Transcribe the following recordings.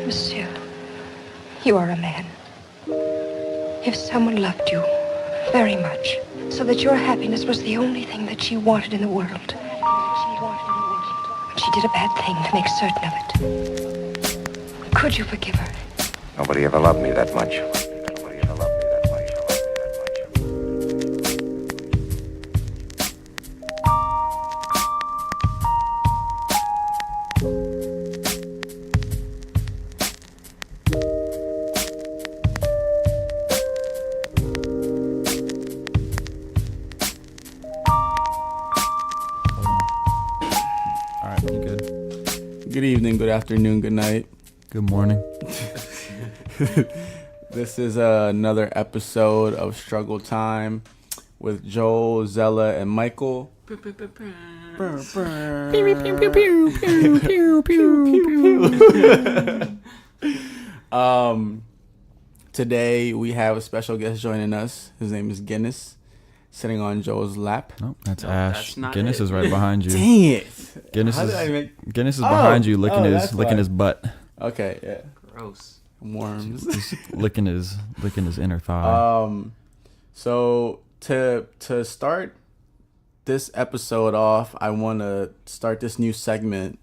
Monsieur, you are a man. If someone loved you very much, so that your happiness was the only thing that she wanted in the world, and she did a bad thing to make certain of it, could you forgive her? Nobody ever loved me that much. Good evening, good afternoon, good night. Good morning. This is another episode of Struggle Time with Joel, Zella, and Michael. Today we have a special guest joining us. His name is Guinness, sitting on Joel's lap. Nope, that's Ash. That's Guinness it. is right behind you. Dang it! Guinness How is did I make- Guinness is behind you, that's licking why. his butt, Okay, yeah, Gross. worms. He's licking his inner thigh. So to start this episode off, I want to start this new segment.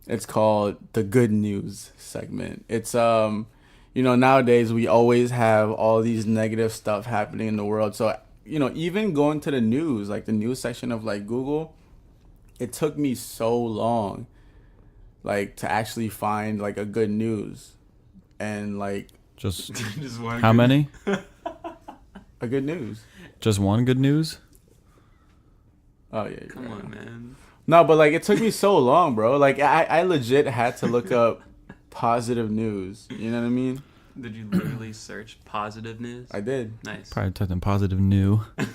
It's called the good news segment. It's nowadays we always have all these negative stuff happening in the world. So even going to the news, like the news section of like Google, it took me so long like to actually find like a good news and like Just one how many? a good news. Just one good news? Oh yeah. Come on, man. No, but like it took me so long, bro. Like I legit had to look up positive news. You know what I mean? Did you literally search positive news? I did. Nice. Probably typed in positive new. Can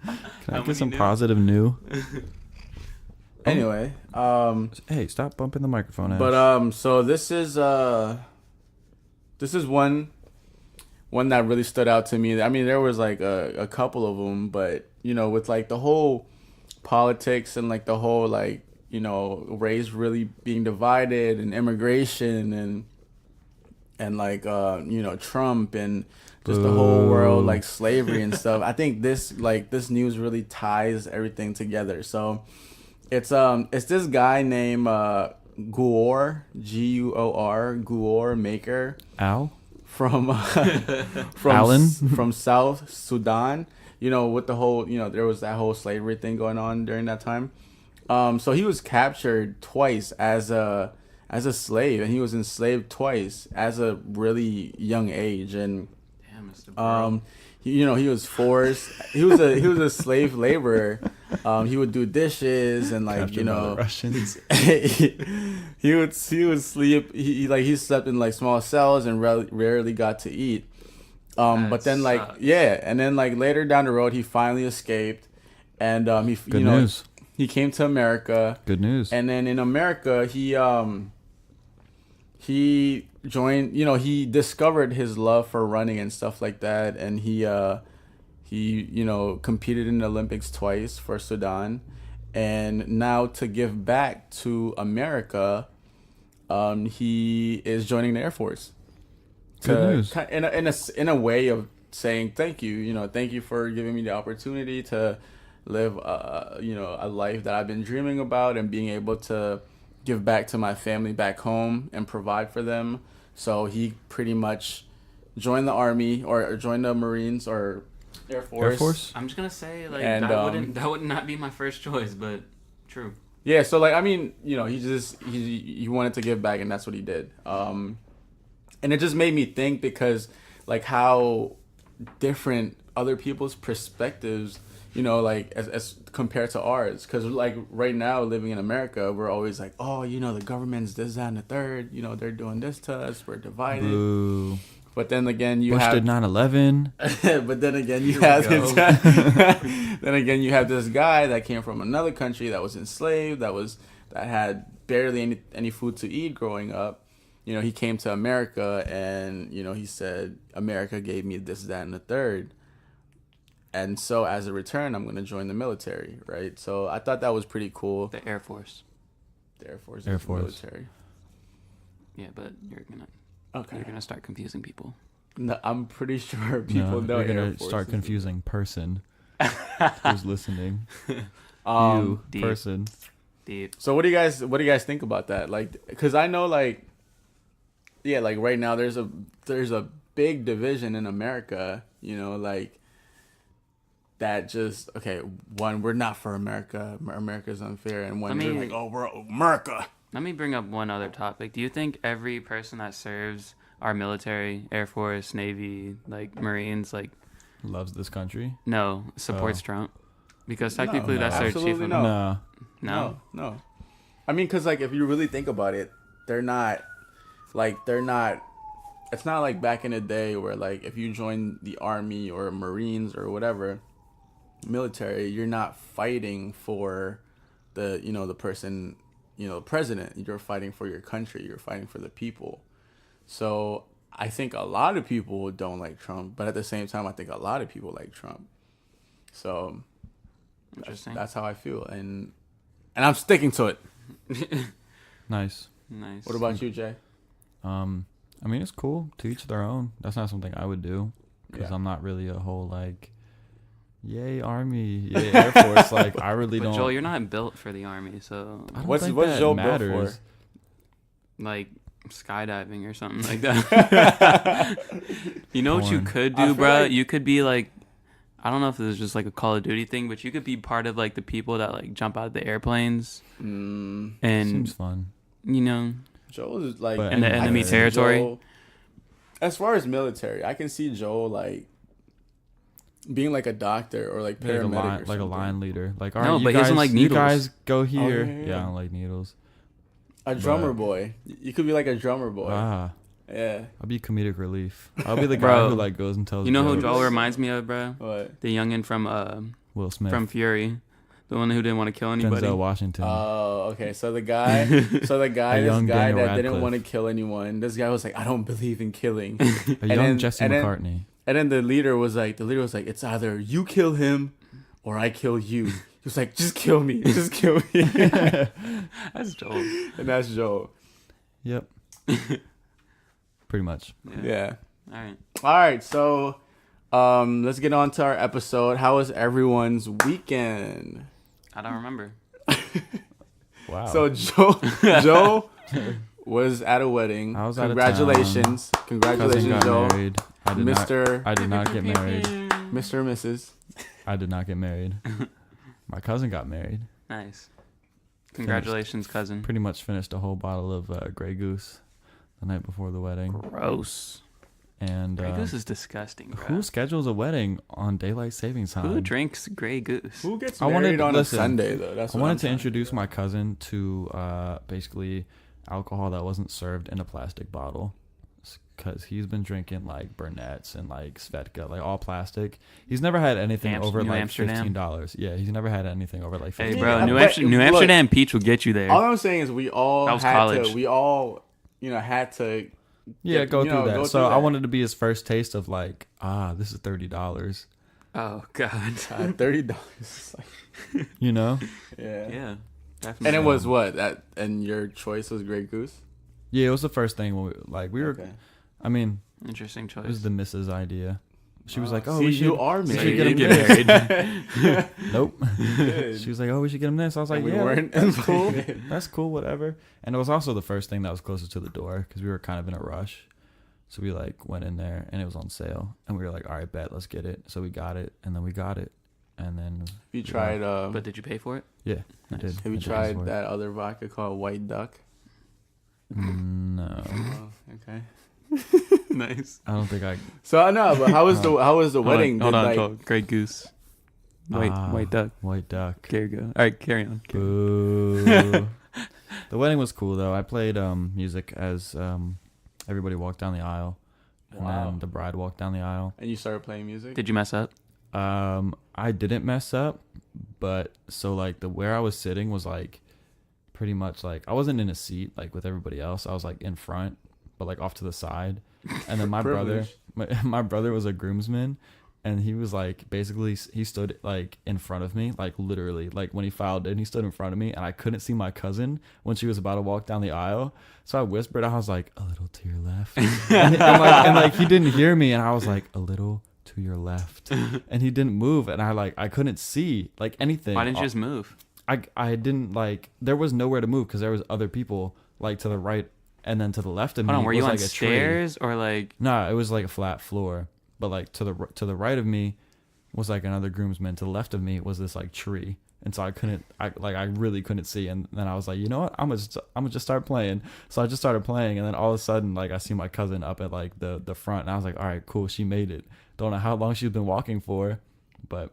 I How get many some new? positive new? Anyway, Hey, stop bumping the microphone, Ash. but so this is one that really stood out to me. I mean, there was like a couple of them, but with like the whole politics and like the whole like race really being divided and immigration and like Trump and just the whole world like slavery and stuff. I think this news really ties everything together. So it's this guy named Guor, Guor, Guor Maker Al? from Alan? from South Sudan. With the whole there was that whole slavery thing going on during that time. So he was captured twice as a slave, and he was enslaved twice as a really young age. And Damn, Mr. Bro. he was forced. He was a slave laborer. He would do dishes and like Captured by the Russians. he would sleep. He slept in like small cells and rarely got to eat. But then like sucks. and then like later down the road he finally escaped, and Good news. he came to America. Good news. And then in America, he joined. He discovered his love for running and stuff like that, and he competed in the Olympics twice for Sudan, and now to give back to America, he is joining the Air Force. Good news. In a way of saying thank you. Thank you for giving me the opportunity to live a life that I've been dreaming about, and being able to give back to my family back home and provide for them. So he pretty much joined the Army or joined the Marines or Air Force. Air Force? I'm just gonna say like And, that would not be my first choice, but true. Yeah, so like I mean, he wanted to give back, and that's what he did. And it just made me think, because like how different other people's perspectives, like as compared to ours. Because like right now, living in America, we're always like, oh, the government's this, that, and the third. They're doing this to us. We're divided. Boo. But then again, you Bush have. did 9/11. But then again, you Here we have go. this guy. Then again, you have this guy that came from another country that was enslaved, that had barely any food to eat growing up. He came to America, and he said, America gave me this, that, and the third. And so as a return, I'm going to join the military, right? So I thought that was pretty cool. The Air Force. The Air Force. Air is the Force. military. Yeah, but you're Okay. gonna start confusing people. No, I'm pretty sure people know you're Air gonna Force start is- confusing person who's listening. You deep. person. Deep. So what do you guys think about that? Like, because I know like, yeah, like right now there's a big division in America. You know, like that just okay. One, we're not for America. America's unfair, and one, you're like, oh, we're America. Let me bring up one other topic. Do you think every person that serves our military, Air Force, Navy, like Marines, like Loves this country. supports Oh. Trump? Because technically that's their chief absolutely of no. No. No. I mean, because like if you really think about it, they're not. It's not like back in the day where like if you join the army or Marines or whatever military, you're not fighting for the person, president. You're fighting for your country. You're fighting for the people. So I think a lot of people don't like Trump, but at the same time, I think a lot of people like Trump. So Interesting. that's how I feel, and I'm sticking to it. Nice. Nice. What about you, Jay? I mean, it's cool. To each their own. That's not something I would do because Yeah. I'm not really a whole like, yay Army, yay Air Force. Like I really But don't. Joel, you're not built for the Army, so I don't What's think what's that Joe built matters. for? like skydiving or something like that. You know what you Porn. could I do, feel bro? like- You could be like, I don't know if this is just like a Call of Duty thing, but you could be part of like the people that like jump out of the airplanes Mm, and Seems fun. Joel is like But In the I can enemy see territory? Joel- as far as military, I can see Joel like being like a doctor or like Like a paramedic, or line, like a something. line leader. Like, all No, right, you but he doesn't guys, like you needles. guys go here. yeah. I don't like needles. A drummer But- boy. You could be like a drummer boy. Ah, Yeah. I'll be comedic relief. I'll be the guy Bro, who like goes and tells. You know who jokes. Joel reminds me of, bro? What? The youngin from Will Smith. from Fury, the one who didn't want to kill anybody. Denzel Washington. Oh, okay. So the guy, this A guy young that Daniel didn't Radcliffe. want to kill anyone. This guy was like, I don't believe in killing. a young Jesse McCartney. And then the leader was like, it's either you kill him or I kill you. He was like, just kill me. Just kill me. That's Joel. And that's Joel. Yep. Pretty much. Yeah. All right. All right. So let's get on to our episode. How was everyone's weekend? I don't remember. Wow. So Joe was at a wedding. I was out of Congratulations. Cousin Congratulations, got Joe. married. I did Mr. I did not get married. Mr. and Mrs. I did not get married. My cousin got married. Nice. Congratulations, cousin. Pretty much finished a whole bottle of Grey Goose the night before the wedding. Gross. And Grey Goose is disgusting, bro. who schedules a wedding on daylight savings time? Who drinks Grey Goose? Who gets I married wanted- on listen, a Sunday though? That's I what wanted I'm to trying- introduce my cousin to basically alcohol that wasn't served in a plastic bottle, because he's been drinking like Burnett's and like Svedka, like all plastic. He's never had anything over New like Amsterdam? $15. Yeah, he's never had anything over like $15. Hey, Yeah, bro, but New look, Amsterdam Peach will get you there. All I'm saying is we all That was had college. to. We all, had to. Yeah, go through that. go So through I that. wanted to be his first taste of like, this is $30. Oh, God. $30. You know? Yeah. Yeah, definitely. And it was what? And your choice was Grey Goose. Yeah, it was the first thing when we were. Okay. I mean, Interesting choice. it was the missus' idea. She was like, "Oh, see, we should." you are we So married. should you get did him get this. married. Nope. Good. She was like, "Oh, we should get him this." I was like, And we "Yeah, weren't that's cool. invited. That's cool, whatever." And it was also the first thing that was closest to the door because we were kind of in a rush. So we like went in there and it was on sale, and we were like, "All right, bet, let's get it." So we got it, and then we got it, and then Have you tried? But did you pay for it? yeah, I Nice. did. Have you I did tried for it. that other vodka called White Duck? No, Oh, okay. Nice. I don't think I. So I know, but how was the wedding? Hold Did, on, like, Joel. Grey Goose. White duck. White duck. There you go. All right, carry on. Boo. The wedding was cool though. I played music as everybody walked down the aisle, and Wow. then the bride walked down the aisle. And you started playing music? Did you mess up? I didn't mess up, but so like where I was sitting was like pretty much like I wasn't in a seat like with everybody else. I was like in front, but like off to the side. And then my brother, Privilege. my brother was a groomsman, and he was like, basically, he stood like in front of me, like literally, like when he filed in, he stood in front of me, and I couldn't see my cousin when she was about to walk down the aisle. So I whispered, I was like, a little to your left, and he didn't hear me, and I was like, a little to your left, and he didn't move, and I couldn't see like anything. Why didn't you just move? I didn't like, there was nowhere to move because there was other people like to the right and then to the left of me. Hold on, were you was on like a stairs tree. or like? No, it was like a flat floor, but like to the right of me was like another groomsman. To the left of me was this like tree, and so I really couldn't see. And then I was like, you know what, I'm gonna just start playing. So I just started playing, and then all of a sudden, like I see my cousin up at like the front, and I was like, all right, cool, she made it. Don't know how long she's been walking for, but.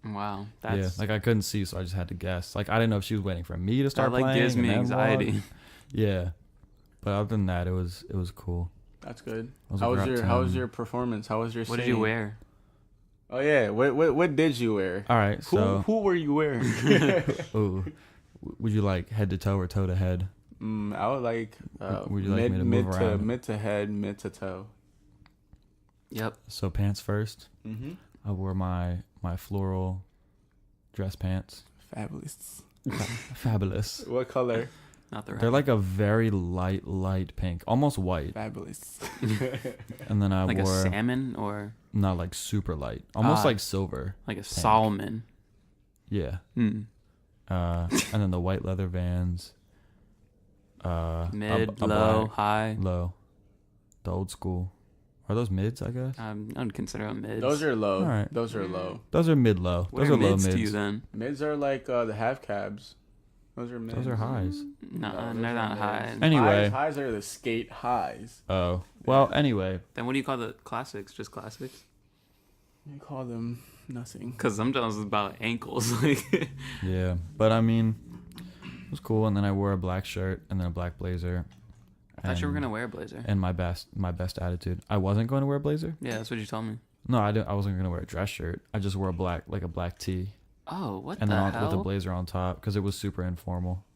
Wow, Yeah, like I couldn't see, so I just had to guess. Like I didn't know if she was waiting for me to start that playing. Gives me anxiety. Yeah, but other than that, it was cool. That's good. Was How was your performance? How was your? What did singing? you wear? Oh yeah, what did you wear? All right, so who were you wearing? ooh, would you like head to toe or toe to head? I would like would you like me to move around? mid to head, mid to toe. Yep. So pants first. Mm-hmm. I wore my floral dress pants. Fabulous. Fabulous. What color? Not the right. They're like a very light pink, almost white. Fabulous. And then I like wore a salmon or not like super light, almost like silver. like a salmon. Yeah. Hmm. And then the white leather Vans. Mid, a low, black, high. low. The old school. Are those mids, I guess? I would consider them mids. Those are low. All right. Those are low. Those are mid-low. What Those are are low mids mids. to you then? Mids are like the half cabs. Those are mids. Those are highs. No, those they're are not mids. high. Anyway. Highs are the skate highs. Oh. Well, anyway. Then what do you call the classics? Just classics? You call them nothing. Because sometimes it's about ankles. Like, Yeah. But I mean, it was cool. And then I wore a black shirt and then a black blazer. I thought you were gonna wear a blazer. And my best attitude. I wasn't going to wear a blazer? Yeah, that's what you told me. No, I wasn't going to wear a dress shirt. I just wore a black tee. Oh, what And the then hell? with a blazer on top because it was super informal.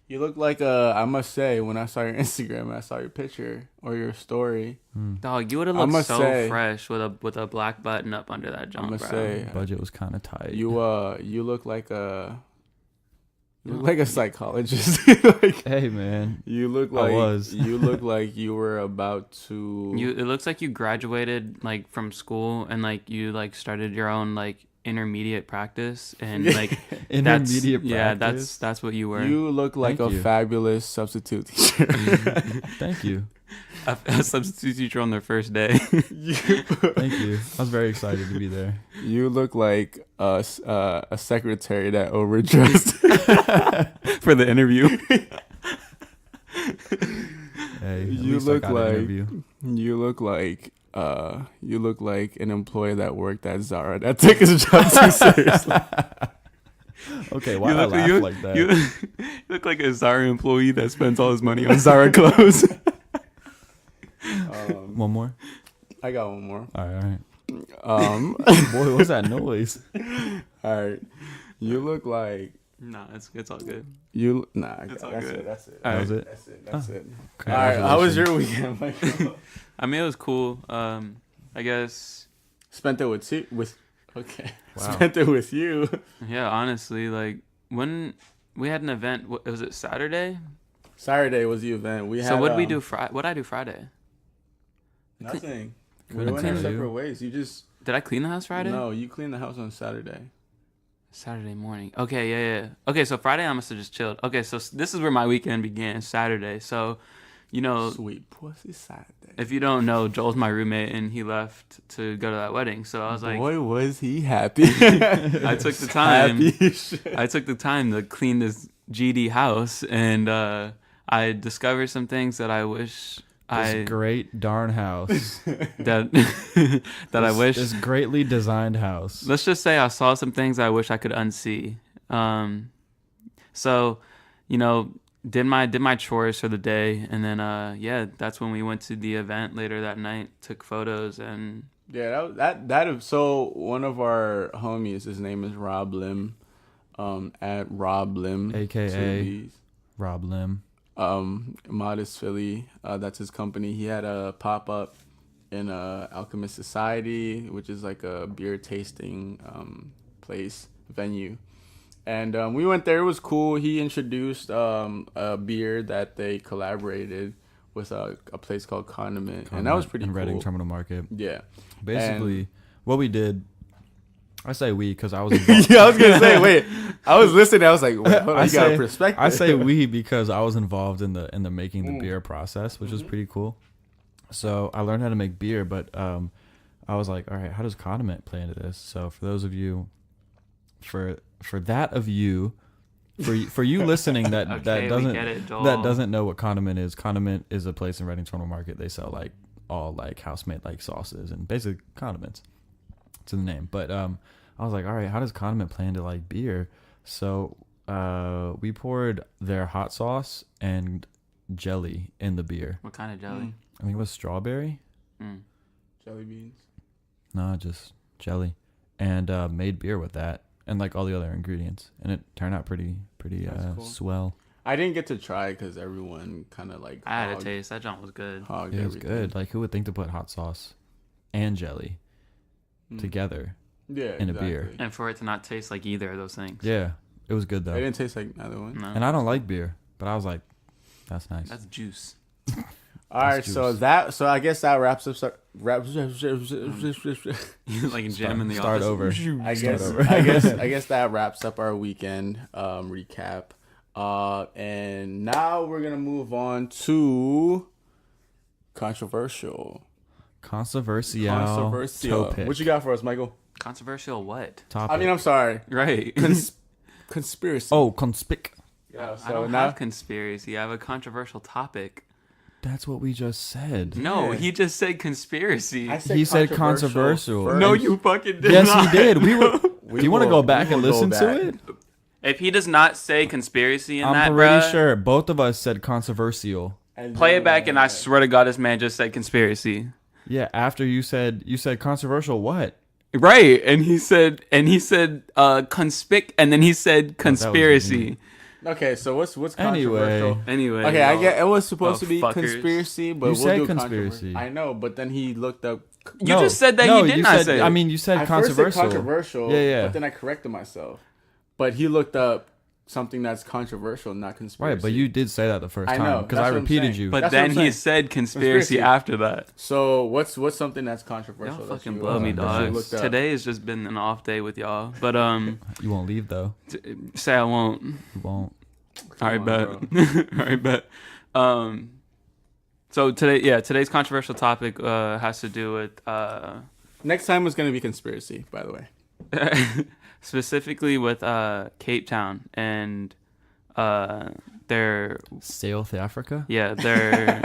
You look like I must say, when I saw your Instagram, I saw your picture or your story. Dog, you would have I looked must so say- fresh with a black button up under that I jump, must bro. say, Budget was kind of tight. you look like a psychologist. Like, Hey, man. you look I like was. you look like you were about to. It looks like you graduated like from school and like you like started your own like intermediate practice and like Intermediate yeah, practice? that's what you were. You look like Thank a you. fabulous substitute teacher. Thank you. a substitute teacher on their first day. Thank you. I was very excited to be there. You look like a secretary that overdressed. For the interview. Hey, at You least I look got an like- interview. You look like an employee that worked at Zara that took his job too seriously. Okay, why I laugh like that? You look like a Zara employee that spends all his money on Zara clothes. One more? I got one more. All right. Um, Boy, what's that noise? all right. You look like Nah, it's all good. you. Nah, I It's got, all that's good. it. That's it. That was it? That's it. That's it. All Okay, right. How was your congratulations. weekend, Michael? I mean, it was cool. I guess. Spent it with. Okay. Wow. Spent it with you. Yeah, honestly, like when we had an event, was it Saturday? Saturday was the event. We had. So what did we do Friday? What did I do Friday? Nothing. We Couldn't went our tell you. separate ways. You just. Did I clean the house Friday? No, you cleaned the house on Saturday. Saturday morning. Okay, yeah. Okay, so Friday I must have just chilled. Okay, so this is where my weekend began, Saturday. So, you know, Sweet pussy Saturday. if you don't know, Joel's my roommate and he left to go to that wedding. So I was like, Boy, was he happy. I took the time. Happy as shit. I took the time to clean this GD house and I discovered some things that I wish This great darn house. that I wish. This greatly designed house. Let's just say I saw some things I wish I could unsee. So, you know, did my chores for the day, and then yeah, that's when we went to the event later that night. Took photos and Yeah, that. So one of our homies, his name is Rob Lim, at Rob Lim, AKA Rob Lim. Modest Philly. That's his company. He had a pop up in Alchemist Society, which is like a beer tasting place venue. And we went there. It was cool. He introduced a beer that they collaborated with a place called Condiment, and that was pretty in cool. Reading Terminal Market. Yeah. Basically, what we did, I say we because I was involved. Yeah, I was gonna say, wait. I was listening. I was like, wait, hold on, you got a perspective. I say we because I was involved in the making the beer process, which was pretty cool. So I learned how to make beer, but I was like, all right, how does Condiment play into this? So for those of you, for you listening that Okay, we get it, Joel. that doesn't know what Condiment is a place in Reading Terminal Market. They sell like all like house made like sauces and basically condiments. It's in the name. But I was like, all right, how does Condiment play into like beer? So we poured their hot sauce and jelly in the beer. What kind of jelly? I think it was strawberry. Jelly beans. No, just jelly, and made beer with that and like all the other ingredients, and it turned out pretty cool. swell. I didn't get to try because everyone kind of like. I had a taste. That junk was good. Hogged It was everything. good. Like, who would think to put hot sauce and jelly together Yeah, in a beer? And for it to not taste like either of those things. Yeah, it was good It though. didn't taste like either one. No. And I don't like beer, but I was like, that's nice. That's juice. All right, so I guess that wraps up. Like a gym in the Start office. over. I guess that wraps up our weekend recap. And now we're gonna move on to controversial. Topic. What you got for us, Michael? Controversial what? Topic. I mean, I'm sorry. Right. Conspiracy. Oh, conspic. Yeah. I So don't now have conspiracy. I have a controversial topic. That's what we just said. No, Yeah. he just said conspiracy. He said controversial. first. No, you fucking did Yes, not. he did. Do you want to go back and listen to it? If he does not say conspiracy in I'm that, pretty bruh, sure both of us said controversial. play it back, and I swear to God, this man just said conspiracy. Yeah, after you said controversial what? Right, and he said conspic, and then he said conspiracy. Okay, so what's Anyway. controversial? Anyway, Okay, I get it was supposed to be fuckers. conspiracy, but You we'll said do conspiracy. I know, but then he looked up. You just said that you did not said, say it. I mean, you said I first said controversial. controversial, Yeah. but then I corrected myself. But he looked up something that's controversial, not conspiracy. Right, but you did say that the first I know, time because that's I what I'm repeated saying. you. But That's what then I'm he saying. said conspiracy Conspiracy. after that. So what's something that's controversial? Y'all that fucking you, blow me, that you dog. looked up? Today has just been an off day with y'all. But You won't leave though. say I won't. You won't. All right, on, bet. All right, bet. So today's controversial topic has to do with Next time was gonna be conspiracy, by the way. specifically with Cape Town and their South Africa. their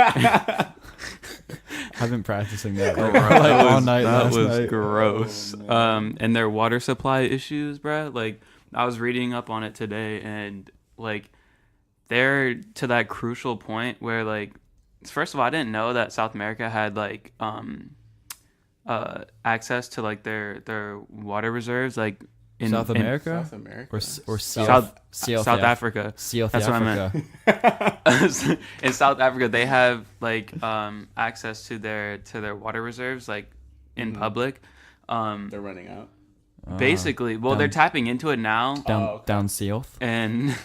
I've been practicing that Gross. like all night that last was night. gross. Oh, And their water supply issues, bruh. Like, I was reading up on it today, and like, they're to that crucial point where, like, first of all, I didn't know that South America had like access to like their water reserves, like in South America South America. or South Africa. South That's what I Africa. meant. In South Africa, they have like access to their water reserves, like in public. They're running out. Basically, well, they're tapping into it now, Down south. and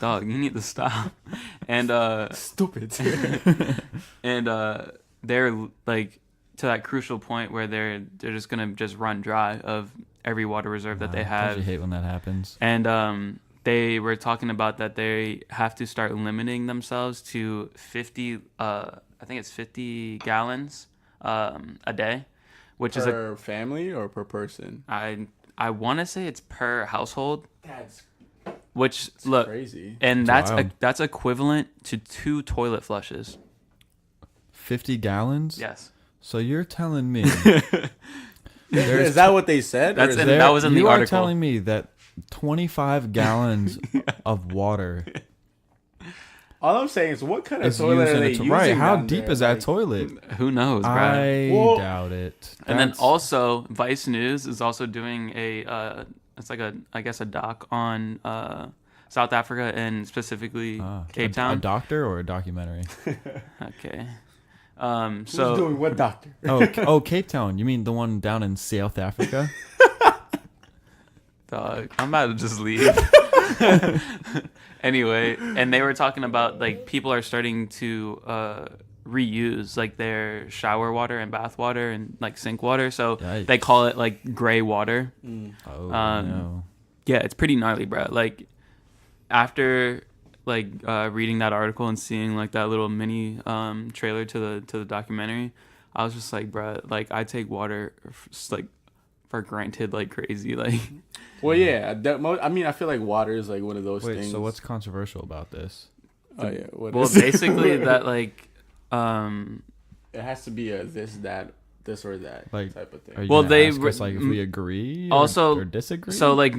dog, you need to stop. And Stupid. and they're like to that crucial point where they're just gonna just run dry of every water reserve that they Don't have. you hate when that happens? And they were talking about that they have to start limiting themselves to 50 I think it's 50 gallons a day, which is Per family or per person? I want to say it's per household, That's which look crazy. and That's that's wild. that's equivalent to 2 toilet flushes. 50 gallons. Yes. So you're telling me Is that what they said? That's or is in- it- that was in the you are article. telling me that 25 gallons of water all I'm saying is, what kind of is toilet used are in they a using? right? How down deep there? is that Like, toilet? Who knows, bro? I Well, doubt it. And then That's- also, Vice News is also doing it's like a doc on South Africa and specifically Cape a Town. doctor or a documentary? Okay. Who's So doing what, doctor? Oh, Cape Town. You mean the one down in South Africa? dog, I'm about to just leave. Anyway, and they were talking about like people are starting to reuse like their shower water and bath water and like sink water. So Yikes. they call it like gray water. Oh no. Yeah, it's pretty gnarly, bro. Like after like reading that article and seeing like that little mini trailer to the documentary, I was just like, bro, like I take water like for granted like crazy. Like, Well, yeah. I mean, I feel like water is like one of those Wait, things. so what's controversial about this? Oh yeah. What well, is it? basically that like It has to be a this, that, this or that Like, type of thing. Are you Well, gonna they ask us, like, if we agree also or disagree? so like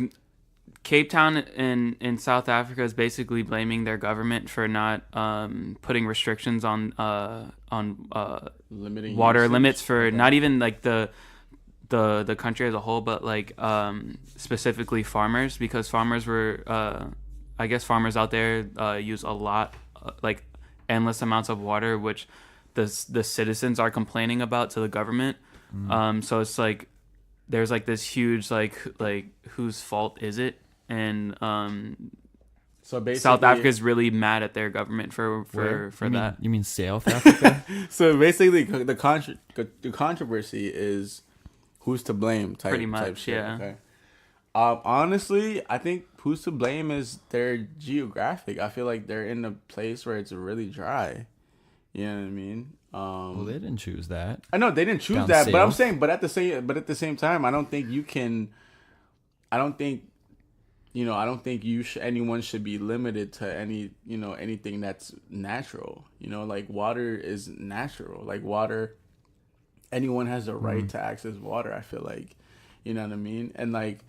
Cape Town in South Africa is basically blaming their government for not putting restrictions on Limiting water usage. limits for not even like the country as a whole, but like specifically farmers, because farmers were I guess farmers out there use a lot like endless amounts of water, which the citizens are complaining about to the government. So it's like there's like this huge like whose fault is it? And So basically, South Africa is really mad at their government for that. You mean South Africa? So basically, the controversy is who's to blame type. Pretty type much, shit, yeah. Okay. Honestly, I think who's to blame is their geographic. I feel like they're in a place where it's really dry. You know what I mean? Well, they didn't choose that. I know they didn't choose Down that, but I'm south. saying, but at the same time, I don't think you can. I don't think anyone should be limited to anything that's natural. Like water is natural. Like water, anyone has a right to access water. I feel like, you know what I mean. And like,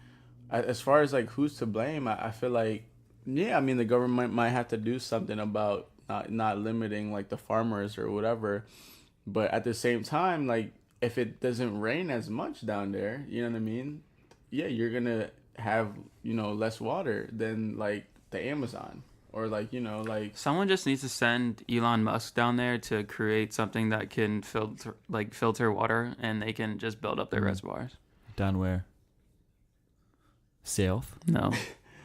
as far as like who's to blame, I feel like, yeah, I mean the government might have to do something about not limiting like the farmers or whatever. But at the same time, like if it doesn't rain as much down there, you know what I mean? Yeah, you're gonna have less water than like the Amazon or like like Someone just needs to send Elon Musk down there to create something that can filter water, and they can just build up their reservoirs. Down where? South? No.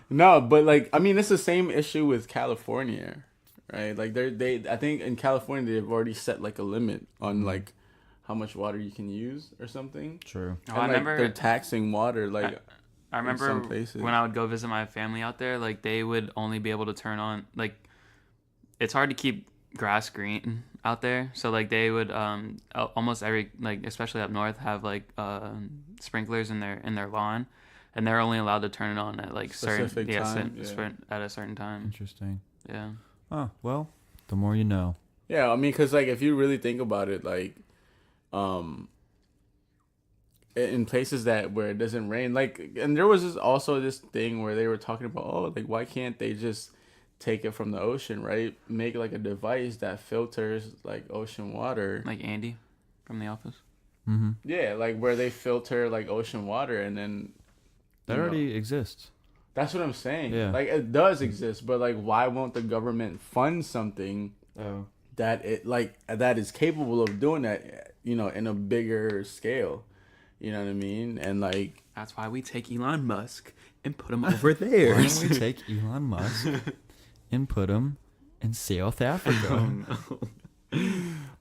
no, but like I mean it's the same issue with California, right? Like I think in California they've already set like a limit on like how much water you can use or something. True. Oh, And, I like, remember they're taxing water like. I remember some places. when I would go visit my family out there, like they would only be able to turn on like it's hard to keep grass green out there, so like they would almost every like especially up north have like sprinklers in their lawn, and they're only allowed to turn it on at like Specific time, yeah. at a certain time. Interesting. Yeah. Oh, well, the more you know. Yeah, I mean, because like if you really think about it, like, in places where it doesn't rain, like, and there was also this thing where they were talking about, oh, like why can't they just take it from the ocean, right? Make like a device that filters like ocean water, Like Andy from The Office. Mm-hmm. yeah, like where they filter like ocean water, and then That already exists. That's what I'm saying. Yeah. Like it does exist, but like why won't the government fund something that is capable of doing that, in a bigger scale? You know what I mean? And like That's why we take Elon Musk and put him over there. Why don't we take Elon Musk and put him in South Africa?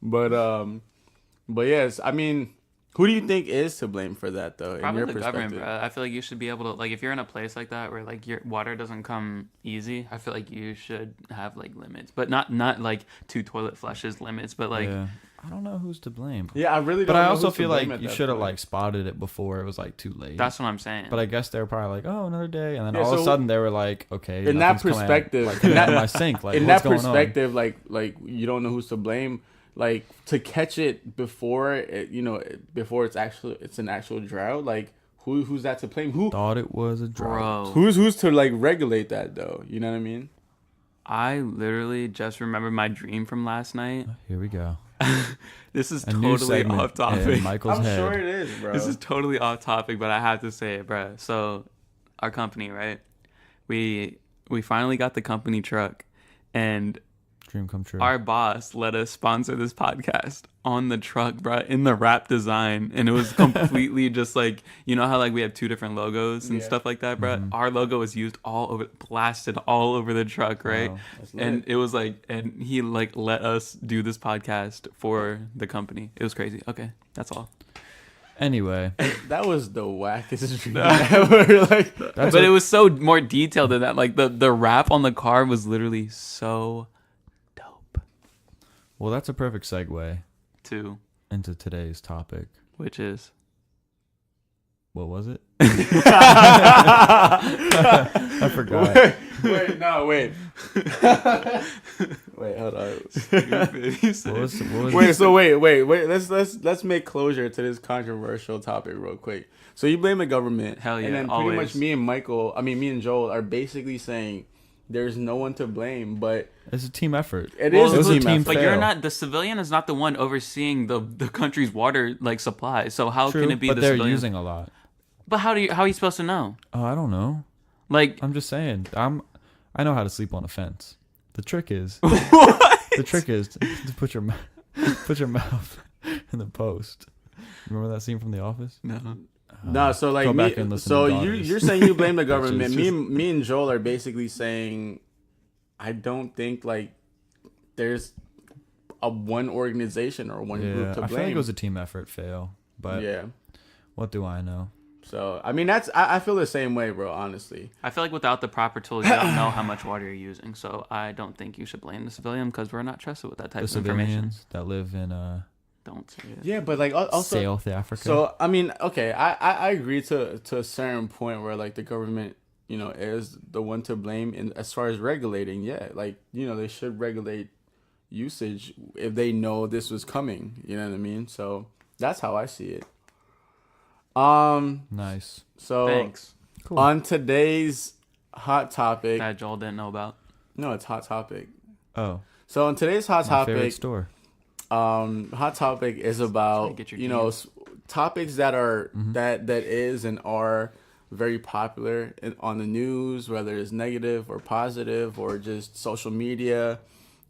but yes, I mean, who do you think is to blame for that though? Probably in the your government, perspective? bro. I feel like you should be able to, like, if you're in a place like that where like your water doesn't come easy, I feel like you should have like limits, but not like 2 toilet flushes limits, but like Yeah. I don't know who's to blame. Yeah, I really don't But I know also who's to feel blame like at you that should have point. like spotted it before it was like too late. that's what I'm saying. But I guess they were probably like, oh, another day, and then Yeah, all of a so sudden they were like, okay, in that nothing's coming out- perspective- like, coming out of my sink, like in what's that going on? perspective, like you don't know who's to blame. Like to catch it before before it's an actual drought. Like who's that to blame? Thought it was a drought. Bro, Who's to like regulate that though? You know what I mean? I literally just remembered my dream from last night. Here we go. This is A new totally segment off topic. in Michael's I'm head. sure it is, bro. This is totally off topic, but I have to say it, bro. So, our company, right? We finally got the company truck, and Dream come true. Our boss let us sponsor this podcast on the truck, bro, in the wrap design, and it was completely just like, you know how like we have 2 different logos and stuff like that, bro. Our logo was used blasted all over the truck, right? Wow, that's lit. And it was like, and he like let us do this podcast for the company. It was crazy. Okay, that's all. Anyway, That was the wackest dream ever. Like, that's But it was so more detailed than that. Like the wrap on the car was literally so dope well, that's a perfect segue too. into today's topic. Which is What was it? I forgot. wait, hold on. What was Wait. Let's make closure to this controversial topic real quick. So you blame the government. Hell yeah, And then pretty always. much me and Joel are basically saying there's no one to blame, but It's a team effort. it Well, is it was a a team team effort. But you're fail. not, the civilian is not the one overseeing the country's water like supply. So how True, can it be but the they're civilian? using a lot. But how are you supposed to know? Oh, I don't know. Like I'm just saying. I know how to sleep on a fence. The trick is to put your mouth in the post. Remember that scene from The Office? no. No, so like Go me, back and listen so to Daughters. you're saying you blame the government. Bitches. me and Joel are basically saying I don't think like there's a one organization or one group Yeah, to I blame. feel like it was a team effort fail. But yeah. what do I know? So I mean I feel the same way, bro. Honestly, I feel like without the proper tools, you don't know how much water you're using. So I don't think you should blame the civilian because we're not trusted with that type The of information. civilians that live in Don't say it. yeah, but like also South Africa. so I mean okay, I agree to a certain point where like the government is the one to blame in as far as regulating. Yeah, like they should regulate usage if they know this was coming. You know what I mean? So that's how I see it. Nice. So Thanks. Cool. on today's hot topic, That Joel didn't know about. no, it's hot topic. Oh, So on today's hot my favorite topic, store. hot topic is Try about to get your topics that are that is and are very popular on the news, whether it's negative or positive or just social media.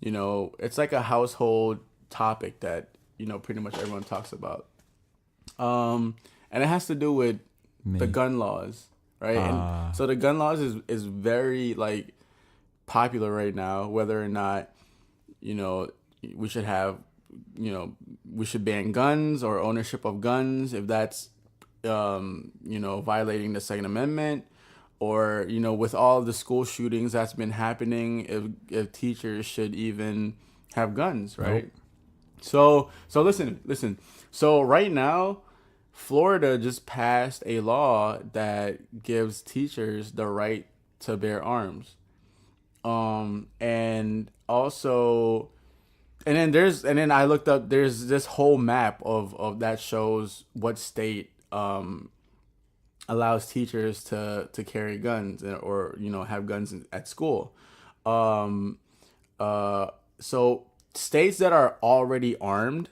It's like a household topic that pretty much everyone talks about. And it has to do with Me. the gun laws, right? And so the gun laws is very like popular right now, whether or not we should have we should ban guns or ownership of guns if that's violating the Second Amendment, or with all the school shootings that's been happening, if teachers should even have guns, right? Nope. So listen. So right now, Florida just passed a law that gives teachers the right to bear arms. And also, and then I looked up, there's this whole map of that shows what state allows teachers to carry guns or have guns at school. So states that are already armed,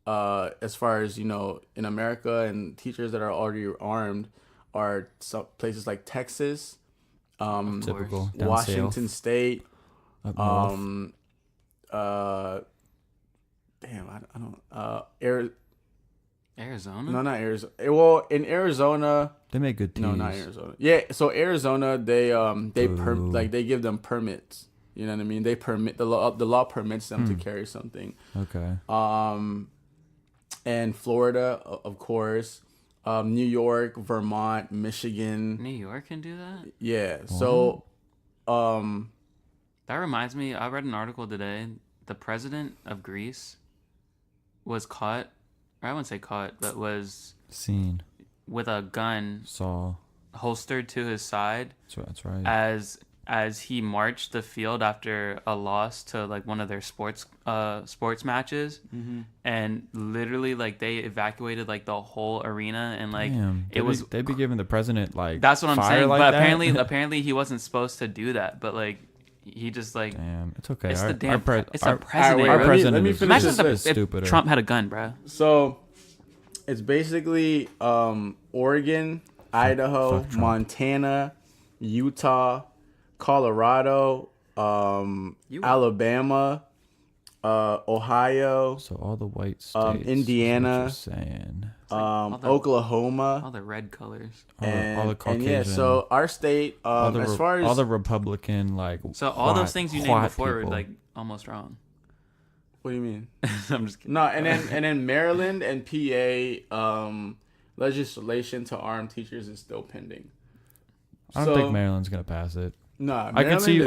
as far as in America, and teachers that are already armed are some places like Texas, Typical. Down Washington south, State, up north. damn, I don't Arizona? no, not Arizona. Well, in Arizona, They make good teas. no, not Arizona. Yeah, so Arizona, they Boo. they give them permits. You know what I mean? They permit the law permits them to carry something. Okay. And Florida, of course, New York, Vermont, Michigan. New York can do that? Yeah. So, That reminds me, I read an article today. The president of Greece was caught, or I wouldn't say caught, but was Seen. with a gun Saw. holstered to his side That's right. as he marched the field after a loss to like one of their sports matches, and literally like they evacuated like the whole arena, and like Damn. They'd be giving the president like that's what I'm fire saying. like But that? apparently he wasn't supposed to do that. But like he just like Damn, it's okay. it's Our- the damn our pre- it's our- a president. wait, Our bro. president let me is finish Imagine this if, list. if stupider. Trump had a gun, bro. So it's basically Oregon, Idaho, fuck Trump. Montana, Utah, Colorado, Alabama, Ohio, So all the white states. Indiana, Is what you're saying. Oklahoma, All the red colors. All the and Caucasian. yeah. So our state, as far as all the Republican like. So all those things you named before people. were like almost wrong. what do you mean? I'm just kidding. No, and then Maryland and PA, legislation to arm teachers is still pending. I don't think Maryland's gonna pass it. Nah, I could see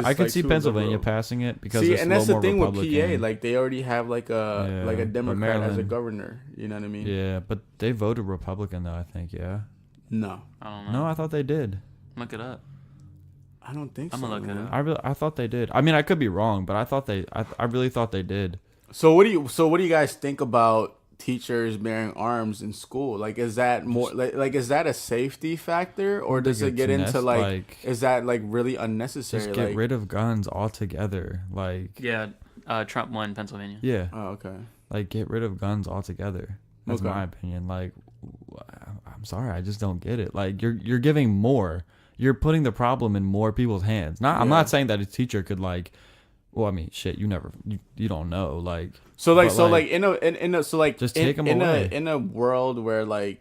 too Pennsylvania liberal. passing it because See, it's and a that's the little thing more with Republican. PA. Like they already have like a but Democrat as a Maryland- governor. You know what I mean? Yeah, but they voted Republican though. I think. Yeah. No, I don't know. No, I thought they did. Look it up. I don't think I'm so. gonna look it man. up. I thought they did. I mean, I could be wrong, but I thought they. I really thought they did. So what do you guys think about teachers bearing arms in school? Like, is that more like is that a safety factor, or does it get into like is that like really unnecessary? Just get like, rid of guns altogether. Like. Yeah, Trump won Pennsylvania. Yeah. oh, okay. Like get rid of guns altogether. That's Okay. my opinion. Like, I'm sorry, I just don't get it. Like you're giving more. You're putting the problem in more people's hands. I'm Yeah. not saying that a teacher could like. Well, I mean, shit. You don't know. Like. So like but, so like in a so like just in, take 'em in away. a world where like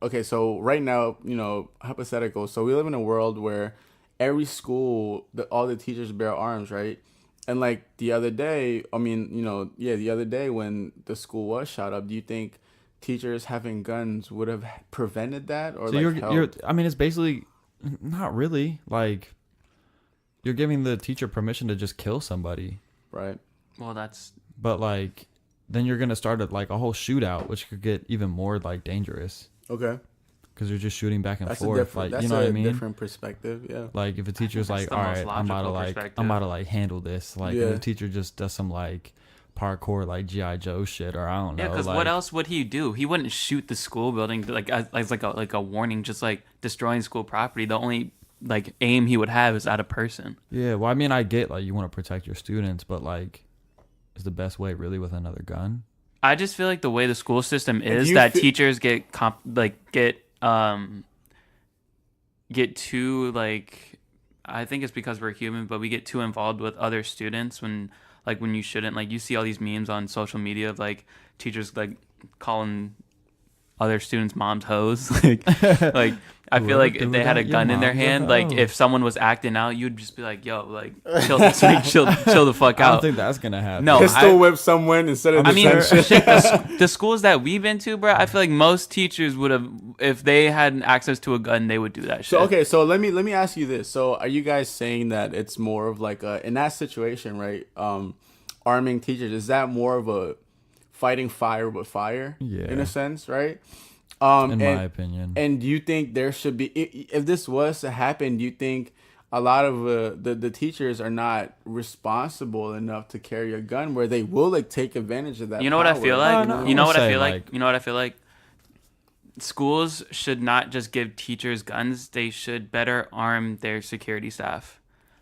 okay, so right now, you know, hypothetical. So we live in a world where every school, all the teachers bear arms, right? And like the other day, I mean, you know, yeah, the other day when the school was shot up, do you think teachers having guns would have prevented that, or So like you're. helped? I mean, it's basically not really like. You're giving the teacher permission to just kill somebody, Right? Well, that's but like, then you're gonna start like a whole shootout, which could get even more like dangerous Okay, because you're just shooting back and that's forth. a different. Like, That's you know a what I mean? different perspective. Yeah. Like if a teacher's that's like, the all most right, I'm about to logical like, perspective. I'm about to like handle this. Like Yeah. if a teacher just does some like parkour like GI Joe shit, or I don't know. yeah. Because like, what else would he do? He wouldn't shoot the school building like as like a warning, just like destroying school property. The only like aim he would have is at a person. Yeah, well, I mean, I get like you want to protect your students, but like, is the best way really with another gun? I just feel like the way the school system is you that fe- teachers get get too like I think it's because we're human, but we get too involved with other students when you shouldn't. Like you see all these memes on social media of like teachers like calling other students' moms hoes. like I feel like if they had a gun in their hand, like if someone was acting out, you'd just be like, "Yo, like chill the fuck I out." don't think that's gonna happen. No, Pistol whip someone instead of I mean, detention. shit, the schools that we've been to, bro, I feel like most teachers would have, if they had access to a gun, they would do that shit. So okay, so let me ask you this. So are you guys saying that it's more of like in that situation, right? Arming teachers, is that more of a fighting fire with fire? Yeah. In a sense, right? in my opinion. And do you think there should be, if this was to happen, do you think a lot of the teachers are not responsible enough to carry a gun where they will like take advantage of that? You know what I feel like? no, You know I'm what I saying, feel like? like- You know what I feel like? Schools should not just give teachers guns. They should better arm their security staff.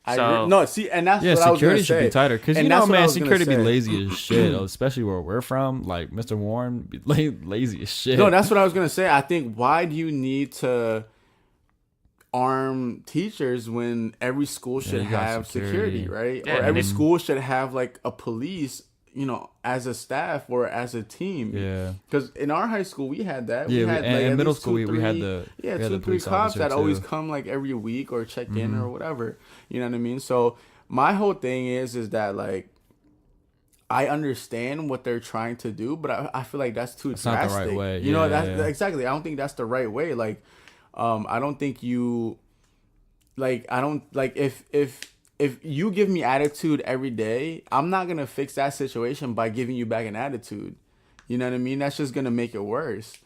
I So agree. No, see, and that's Yeah, what I was security gonna should say. be tighter because And you know, that's what I man, was gonna security be say. lazy as shit, especially where we're from. Like Mr. Warren, be lazy as shit. No, that's what I was gonna say. I think why do you need to arm teachers when every school should you got have security, right? Yeah, or and every then- school should have like a police, you know, as a staff or as a team. Yeah. Because in our high school we had that. Yeah, we had and like, in at middle least school we had three- the yeah, we had the 2-3 police cops officer that always too. come like every week or check in or whatever. You know what I mean? So my whole thing is that like I understand what they're trying to do, but I feel like that's too It's not the drastic. right way. You know, Yeah, that's yeah. exactly. I don't think that's the right way. Like, I don't think you, like, I don't like if you give me attitude every day, I'm not gonna fix that situation by giving you back an attitude. You know what I mean? That's just gonna make it worse.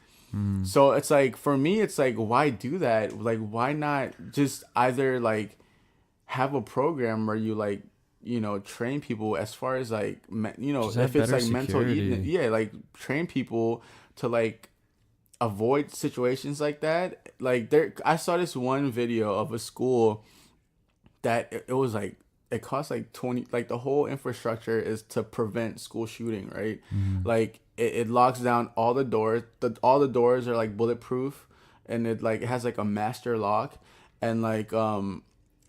So it's like for me, it's like why do that? Like why not just either like have a program where you like, you know, train people as far as like you know, Just have if it's better like mental security. yeah, like train people to like avoid situations like that. Like I saw this one video of a school that it was like it costs like 20, like the whole infrastructure is to prevent school shooting, right? Like it locks down all the doors. All the doors are like bulletproof, and it like it has like a master lock, and like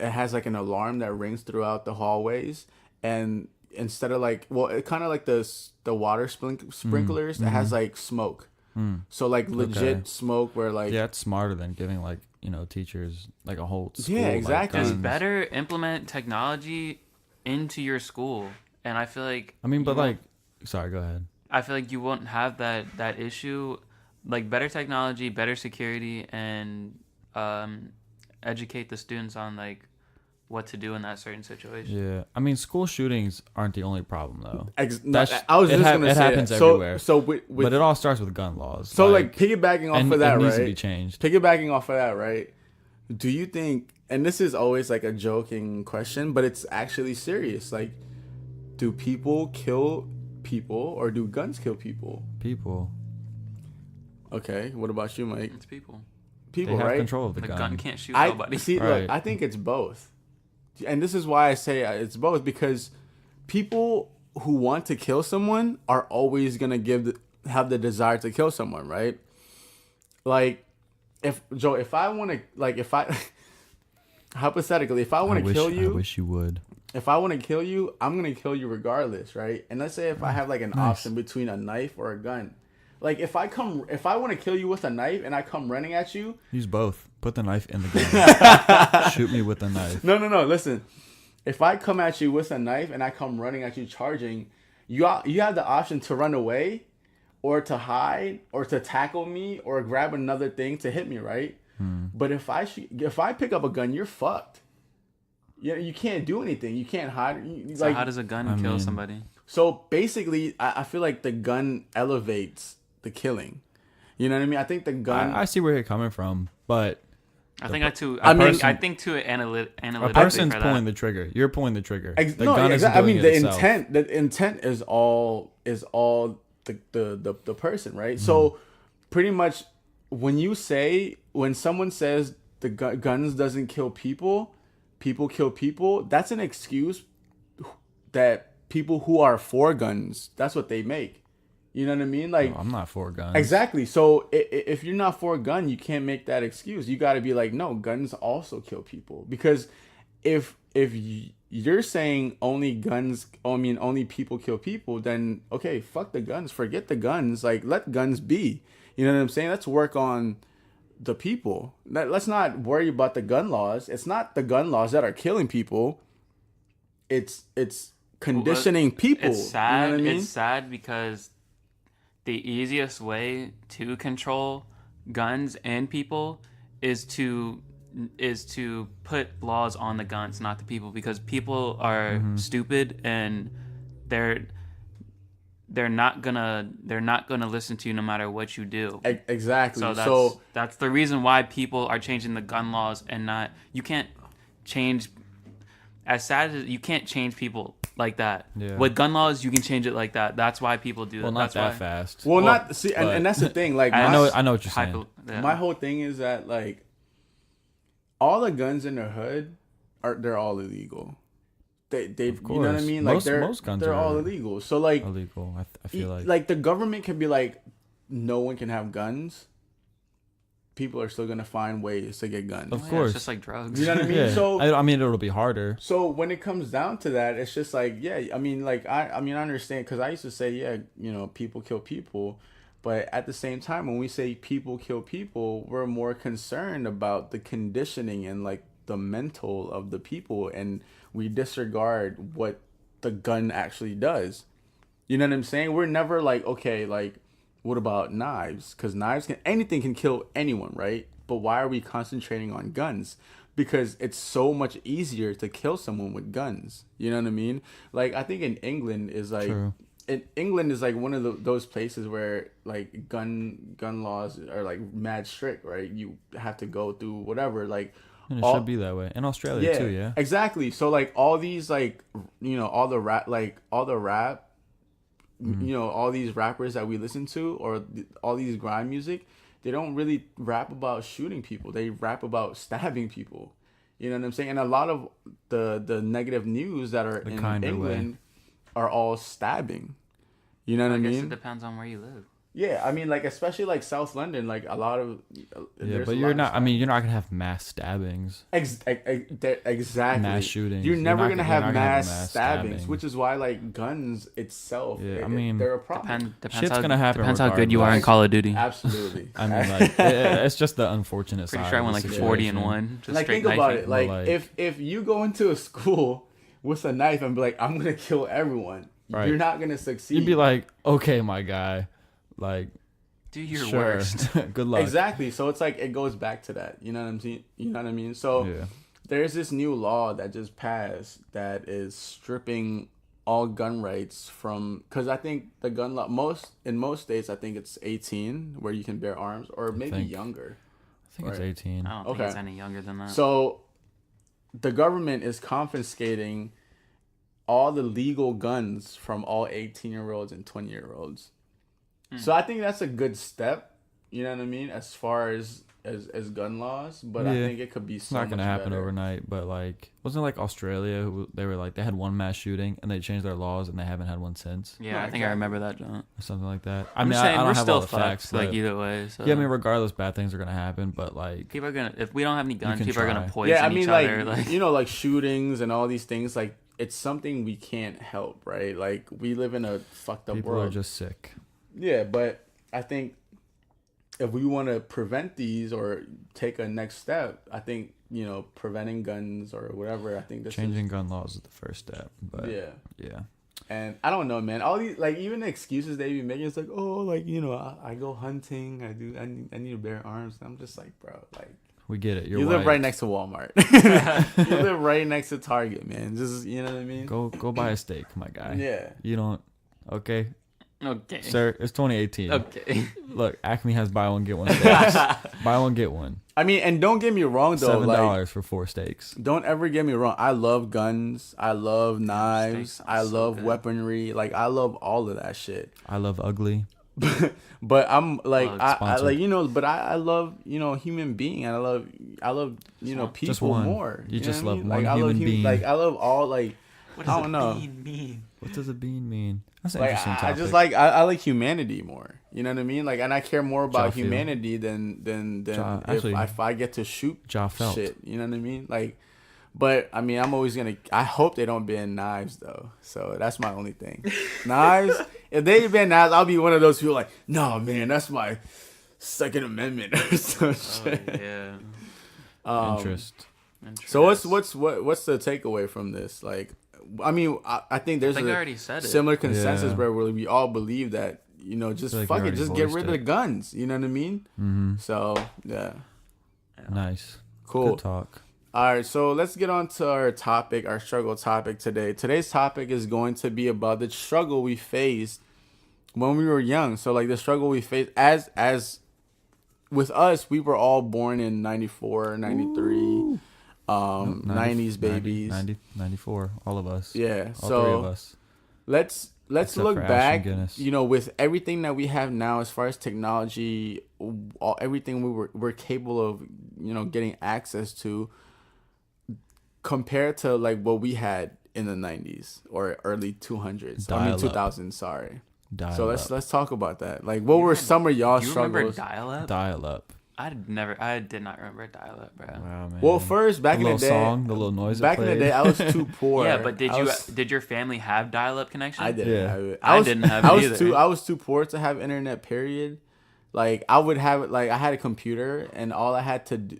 it has like an alarm that rings throughout the hallways, and instead of like, well, it kind of like the water sprinklers, it has like smoke. So like legit smoke where like, yeah, it's smarter than giving like, you know, teachers like a whole school. Yeah, like, exactly. Just guns. better implement technology into your school, and I feel like I mean, but you won't- like, sorry, go ahead. I feel like you won't have that issue. Like better technology, better security, and educate the students on like what to do in that certain situation. Yeah, I mean, school shootings aren't the only problem though. I was just gonna it say happens that. everywhere. So with, But it all starts with gun laws. so like piggybacking off and of that, it needs right? to be changed. Piggybacking off of that, right? Do you think? And this is always like a joking question, but it's actually serious. Like, do people kill people or do guns kill people? People, Okay, what about you, Mike? It's people. People, they have right? control of the The gun. gun can't shoot I nobody. see. Right. Look, I think it's both, and this is why I say it's both, because people who want to kill someone are always gonna have the desire to kill someone, right? Like, if I want to, like, if I hypothetically, if I want to kill you, I wish you would. if I want to kill you, I'm gonna kill you regardless, right? And let's say if I have like an option between a knife or a gun. Like if I want to kill you with a knife and I come running at you, Use both. Put the knife in the gun. Shoot me with the knife. no, listen. If I come at you with a knife and I come running at you charging, you have the option to run away, or to hide, or to tackle me, or grab another thing to hit me, right? But if I pick up a gun, you're fucked. You can't do anything. You can't hide. So how does a gun kill somebody? So basically, I feel like the gun elevates the killing. You know what I mean? I think the gun. I see where you're coming from, but I think I think too analytically. a person's for that. pulling the trigger. You're pulling the trigger. Ex- The no, gun yeah, isn't exactly. I doing mean, it itself. the intent is all the person, right? So pretty much when someone says the guns doesn't kill people, people kill people, that's an excuse that people who are for guns, that's what they make. You know what I mean? Like, No, I'm not for guns. exactly. So if you're not for a gun, you can't make that excuse. You got to be like, no, guns also kill people. Because if you're saying only people kill people, then okay, fuck the guns, forget the guns. Like, let guns be. You know what I'm saying? Let's work on the people. Let's not worry about the gun laws. It's not the gun laws that are killing people. It's conditioning people. It's sad. You know what I mean? It's sad because the easiest way to control guns and people is to put laws on the guns, not the people, because people are stupid and they're not gonna listen to you no matter what you do. Exactly. So that's the reason why people are changing the gun laws, and not, you can't change, as sad as you can't change people like that. Yeah. With gun laws, you can change it like that. That's why people do that. Well, not that's that why. fast. Well, but- and that's the thing. Like, I know what you're saying. my whole thing is that, like, all the guns in the hood they're all illegal. They Of you know what I course. mean? Like, Most guns they're are all illegal. So like, illegal. I feel like the government can be like, no one can have guns. People are still gonna find ways to get guns. Of course. It's just like drugs. You know what I mean? yeah. So I mean, it'll be harder. So when it comes down to that, it's just like, yeah, I mean, like, I understand, because I used to say, yeah, you know, people kill people. But at the same time, when we say people kill people, we're more concerned about the conditioning and, like, the mental of the people. And we disregard what the gun actually does. You know what I'm saying? We're never like, okay, like, what about knives? Because anything can kill anyone, right? But why are we concentrating on guns? Because it's so much easier to kill someone with guns. You know what I mean? Like, I think in England is like, True. England is like one of those places where like gun laws are like mad strict, right? You have to go through whatever, like. And it should be that way. In Australia too, yeah. Exactly. So like all these, like, you know, all the rap, you know, all these rappers that we listen to, or all these grime music, they don't really rap about shooting people. They rap about stabbing people. You know what I'm saying? And a lot of the negative news that are in England are all stabbing. You know what I I guess mean? it depends on where you live. Yeah, I mean, like especially like South London, like a lot of Yeah, there's but a you're lot of not. I mean, you're not gonna have mass stabbings, exactly mass shootings. You're never gonna have not mass stabbings, stabbing. which is why like guns itself. Yeah, I mean, they're a problem. Depends Shit's how gonna happen depends how good you are in regardless. Call of Duty. Absolutely. I mean, like it's just the unfortunate Pretty side. sure I of went the like 40 and situation. 1. Just Like straight think about knifing. it. Like, Like- if you go into a school with a knife and be like, I'm gonna kill everyone, Right. you're not gonna succeed. You'd be like, okay, my guy, like, Do your sure, worst. good luck. exactly. So it's like it goes back to that. You know what I'm saying? You know what I mean? So Yeah. there's this new law that just passed that is stripping all gun rights from, because I think the gun law in most states I think it's 18 where you can bear arms, or maybe think. younger. I think it's Right. 18. I don't think Okay. it's any younger than that. So the government is confiscating all the legal guns from all 18-year-olds and 20-year-olds. So I think that's a good step. You know what I mean? As far as gun laws, but I Yeah. think it could be It's so not gonna much happen better. overnight, but like, wasn't it like Australia? Who they were like they had one mass shooting and they changed their laws and they haven't had one since, yeah, No, I think exactly. I remember that, John. or something like that. I I'm mean, just saying, I we're don't have still all the facts, fucked, like but either way. So. yeah, I mean, regardless, bad things are gonna happen, but like, people are gonna, if we don't have any guns, can people are try. gonna poison Yeah, I mean, each like, other. Like, you know, like shootings and all these things. Like, it's something we can't help, right? Like, we live in a fucked up people world. are just sick. Yeah, but I think if we want to prevent these or take a next step, I think, you know, preventing guns or whatever, I think this Changing gun laws is the first step, but is, yeah. yeah. And I don't know, man. All these, like, even the excuses they be making, it's like, oh, like, you know, I go hunting, I need to bear arms. I'm just like, bro, like, We get it. You're you live white. right next to Walmart. You live right next to Target, man. Just, you know what I mean? Go buy a steak, my guy. Yeah. You don't. Okay, okay. sir. It's 2018. Okay. Look, Acme has buy one get one steaks. Buy one get one. I mean, and don't get me wrong, though. $7 Like, for 4 steaks. don't ever get me wrong. I love guns. I love knives. sounds I so love good. weaponry. Like, I love all of that shit. I love ugly. But I'm like, Well, I sponsored. like, you know, but I love, you know, human being. And I love, you know, Just people one. more. You know just what I love mean? one Like, I love human being. Like, I love all, like, What I does don't a know. bean mean? What does a bean mean? That's an Like, interesting I topic. just like, I like humanity more. You know what I mean? Like, and I care more about feel. humanity than Actually, if I get to shoot Ja felt. shit. You know what I mean? Like, but I mean, I'm always gonna. I hope they don't ban knives though. So that's my only thing. Knives. If they ban knives, I'll be one of those people like, no man, that's my Second Amendment or some Oh, shit. yeah. Interest. So what's the takeaway from this? Like, I mean, I think I there's think I a already said it. similar consensus Yeah. where we all believe that, you know, just feel like fuck we it, already just get voiced rid of the it. guns. You know what I mean? Mm-hmm. So yeah, Nice. cool. Good talk. All right, so let's get on to our topic, our struggle topic today. Today's topic is going to be about the struggle we faced when we were young. So like the struggle we faced as with us, we were all born in 94, 93, 90s babies. 90, 94. All of us. Yeah, All so 3 of us. let's Except look for Ashton back, Guinness. you know, with everything that we have now as far as technology, everything we're capable of, you know, getting access to, compared to like what we had in the 90s or early 200s. I mean Dial up. 2000s, sorry. Dial So up. let's talk about that. Like, what were some of y'all Do you remember struggles? dial-up? Dial up. I did not remember dial-up, bro. Wow, man. Well, first back the in the little day, song, the little noise. back in the day, I was too poor. Yeah, but I was- did your family have dial-up connection? I didn't Yeah. have it. I was, didn't have I it was either. I was too poor to have internet. Period. Like I would have like I had a computer and all I had to do,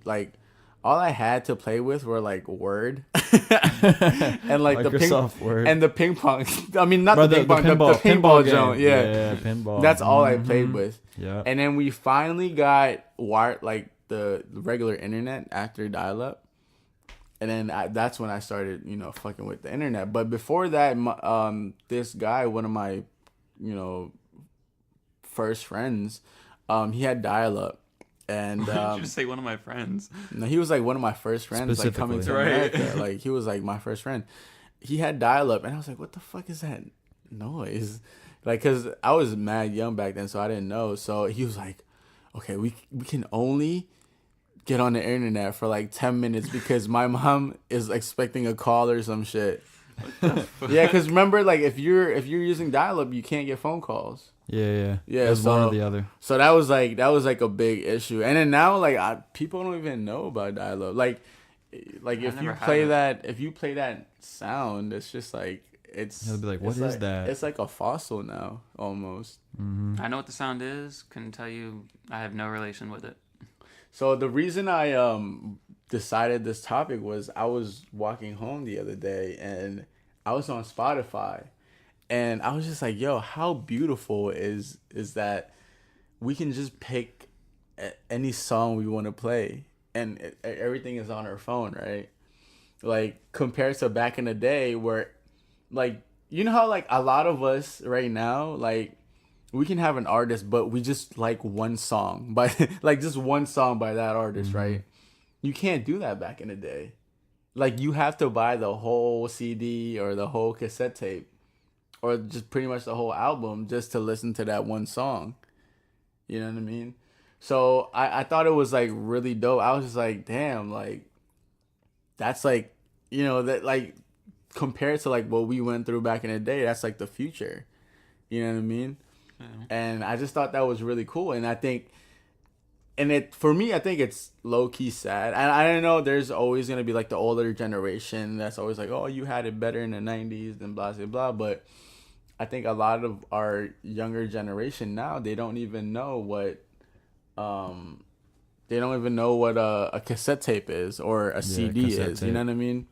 all I had to play with were like Word and like Microsoft Word. and the ping pong. I mean, not Bro, the ping pong, the pinball game. zone. Yeah. pinball. That's all I Mhm. played with. Yeah. And then we finally got wired like the regular internet after dial up. And then that's when I started, you know, fucking with the internet. But before that, this guy, one of my, you know, first friends, he had dial up. And Just say one of my friends. no, he was like one of my first friends, like coming to Specifically. Right. America. Like he was like my first friend. He had dial up, and I was like, "What the fuck is that noise?" Like, cause I was mad young back then, so I didn't know. So he was like, "Okay, we can only get on the internet for like 10 minutes because my mom is expecting a call or some shit." Yeah, cause remember, like if you're using dial up, you can't get phone calls. Yeah. Yeah, It was one so- or the other. So that was like a big issue. And then now like people don't even know about dial-up. Like if you never had play it. that sound, it's just like He'll be like, it's "What is that?" It's like a fossil now almost. I know what the sound is. Couldn't tell you. I have no relation with it. So the reason I decided this topic was I was walking home the other day and I was on Spotify and I was just like, yo, how beautiful is that we can just pick any song we want to play and everything is on our phone, right? Like compared to back in the day where like you know how like a lot of us right now like we can have an artist, but we just like one song by like just one song by that artist, right? You can't do that back in the day. Like you have to buy the whole CD or the whole cassette tape or just pretty much the whole album just to listen to that one song. You know what I mean? So I thought it was like really dope. I was just like, damn, like that's like, you know, that like compared to like what we went through back in the day, that's like the future. You know what I mean? And I just thought that was really cool. And I think, for me, I think it's low key sad. And I don't know, there's always going to be like the older generation that's always like, oh, you had it better in the 90s and blah, blah, blah. But I think a lot of our younger generation now, they don't even know what, a cassette tape is or a CD is. tape. You know what I mean?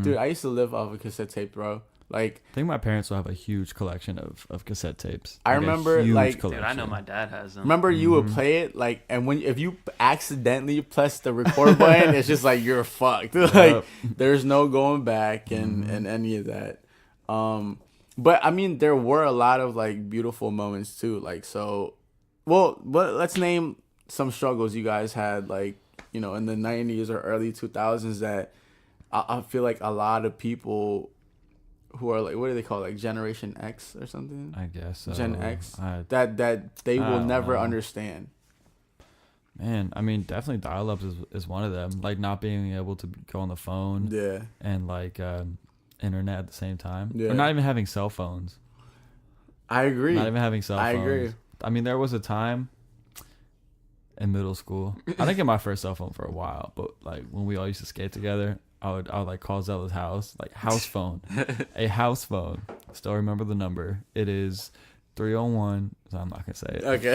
Dude, I used to live off a cassette tape, bro. Like, I think my parents will have a huge collection of cassette tapes. I Like, a remember, huge like- Dude, I know collection. my dad has them. remember you would play it like, and if you accidentally press the record button, it's just like you're fucked. Like there's no going back and any of that. But I mean, there were a lot of like beautiful moments too. Like but let's name some struggles you guys had, like you know, in the 90s or early 2000s that I feel like a lot of people who are like, what do they call it? Like Generation X or something? I guess so. Gen X? I That they I will don't never know. understand. Man, I mean, definitely dial-ups is one of them. Like not being able to go on the phone Yeah. and like internet at the same time. Yeah. Or not even having cell phones. I agree. Not even having cell phones. I agree. I mean, there was a time in middle school. I didn't get my first cell phone for a while, but like when we all used to skate together, I would like call Zella's house, like house phone, a house phone. Still remember the number. It is 301. So I'm not gonna say it. Okay.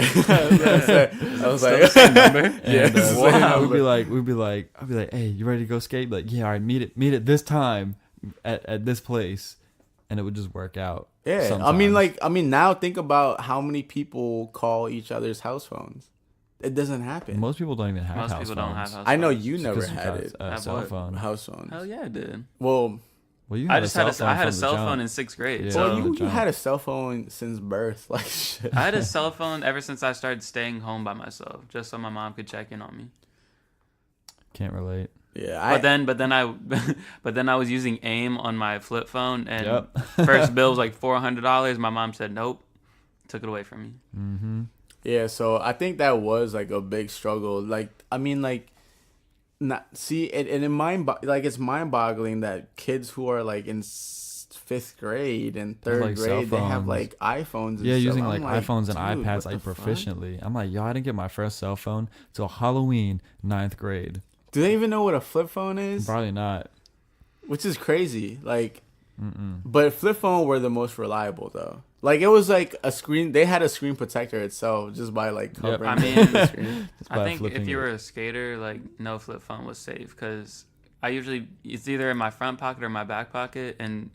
I was like, And Yeah, it's the same we'd be like, I'd be like, hey, you ready to go skate? Like, yeah, all right, meet at this time at this place, and it would just work out. yeah. sometimes. I mean, now think about how many people call each other's house phones. It doesn't happen. Most people don't even have Most house people phones. don't have house I know phones. you Just never 'cause you had got it. a Have cell what? phone. House phones. Hell yeah, I did. Well, Well, you I had just a had cell I phone had a from the cell jump. phone in 6th grade. Yeah. So well, you jump. had a cell phone since birth. Like shit. I had a cell phone ever since I started staying home by myself, just so my mom could check in on me. Can't relate. Yeah. But then I was using AIM on my flip phone, and Yep. first bill was like $400. My mom said nope, took it away from me. Mm-hmm. Yeah, so I think that was like a big struggle. Like, I mean, like, not see it, and it's mind boggling that kids who are like in 5th grade and 3rd like, cell grade they have phones. like iPhones. And Yeah, stuff. using I'm like iPhones and dude, iPads what like the fuck? proficiently. I'm like, yo, I didn't get my first cell phone till Halloween, 9th grade. Do they even know what a flip phone is? Probably not. Which is crazy. Like, but flip phone were the most reliable though. Like it was like a screen. They had a screen protector itself just by like covering I mean, the screen. Just I by think flipping if you it. were a skater, like no flip phone was safe because it's either in my front pocket or my back pocket, and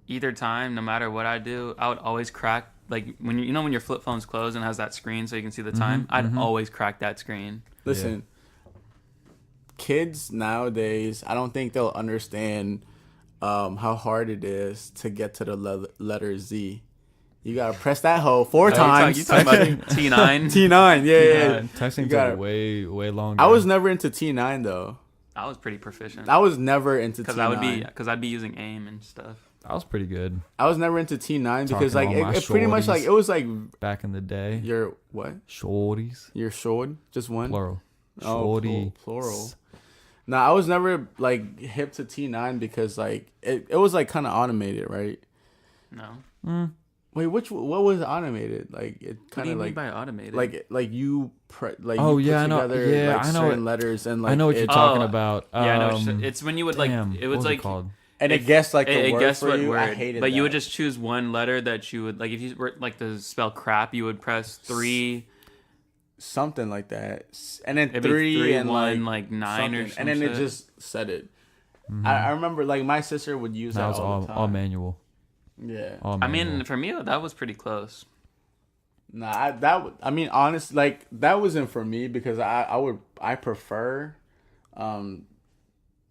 either time, no matter what I do, I would always crack. Like when when your flip phone's closed and has that screen so you can see the time, I'd always crack that screen. Listen, kids nowadays, I don't think they'll understand how hard it is to get to the letter Z. You gotta press that hoe 4 times. You talking about T9? T9, yeah. Texting You gotta- took way longer. I was never into T9 though. I was pretty proficient I was never into because T9. I'd be using AIM and stuff. I was pretty good I was never into T9 because like Talking all my it pretty much like shorties. it was like back in the day. your what? Shorties, Your short? Just one? plural. Oh, Shorty, plural. Nah, I was never like hip to T9 because like it was like kind of automated, right? No, What Wait, what was automated? Like it What kind do you of mean like by automated? like you Oh, you yeah, I put know. together Yeah, like I know certain letters and like I know what you're it, talking Oh, about. yeah, I know. It's when you would like damn, it what was was it like called? and it guessed like the it word guessed for what you. I word, hated but that. you would just choose one letter that you would like. If you were like to spell crap, you would press 3. something like that, and then It'd be 3 3, and 1, like 9 or something, something. and then it just said it. I remember like my sister would use That that was all the time. all manual. Yeah. All I manual. mean, for me, that was pretty close. Nah, I mean, honest, like that wasn't for me because I prefer,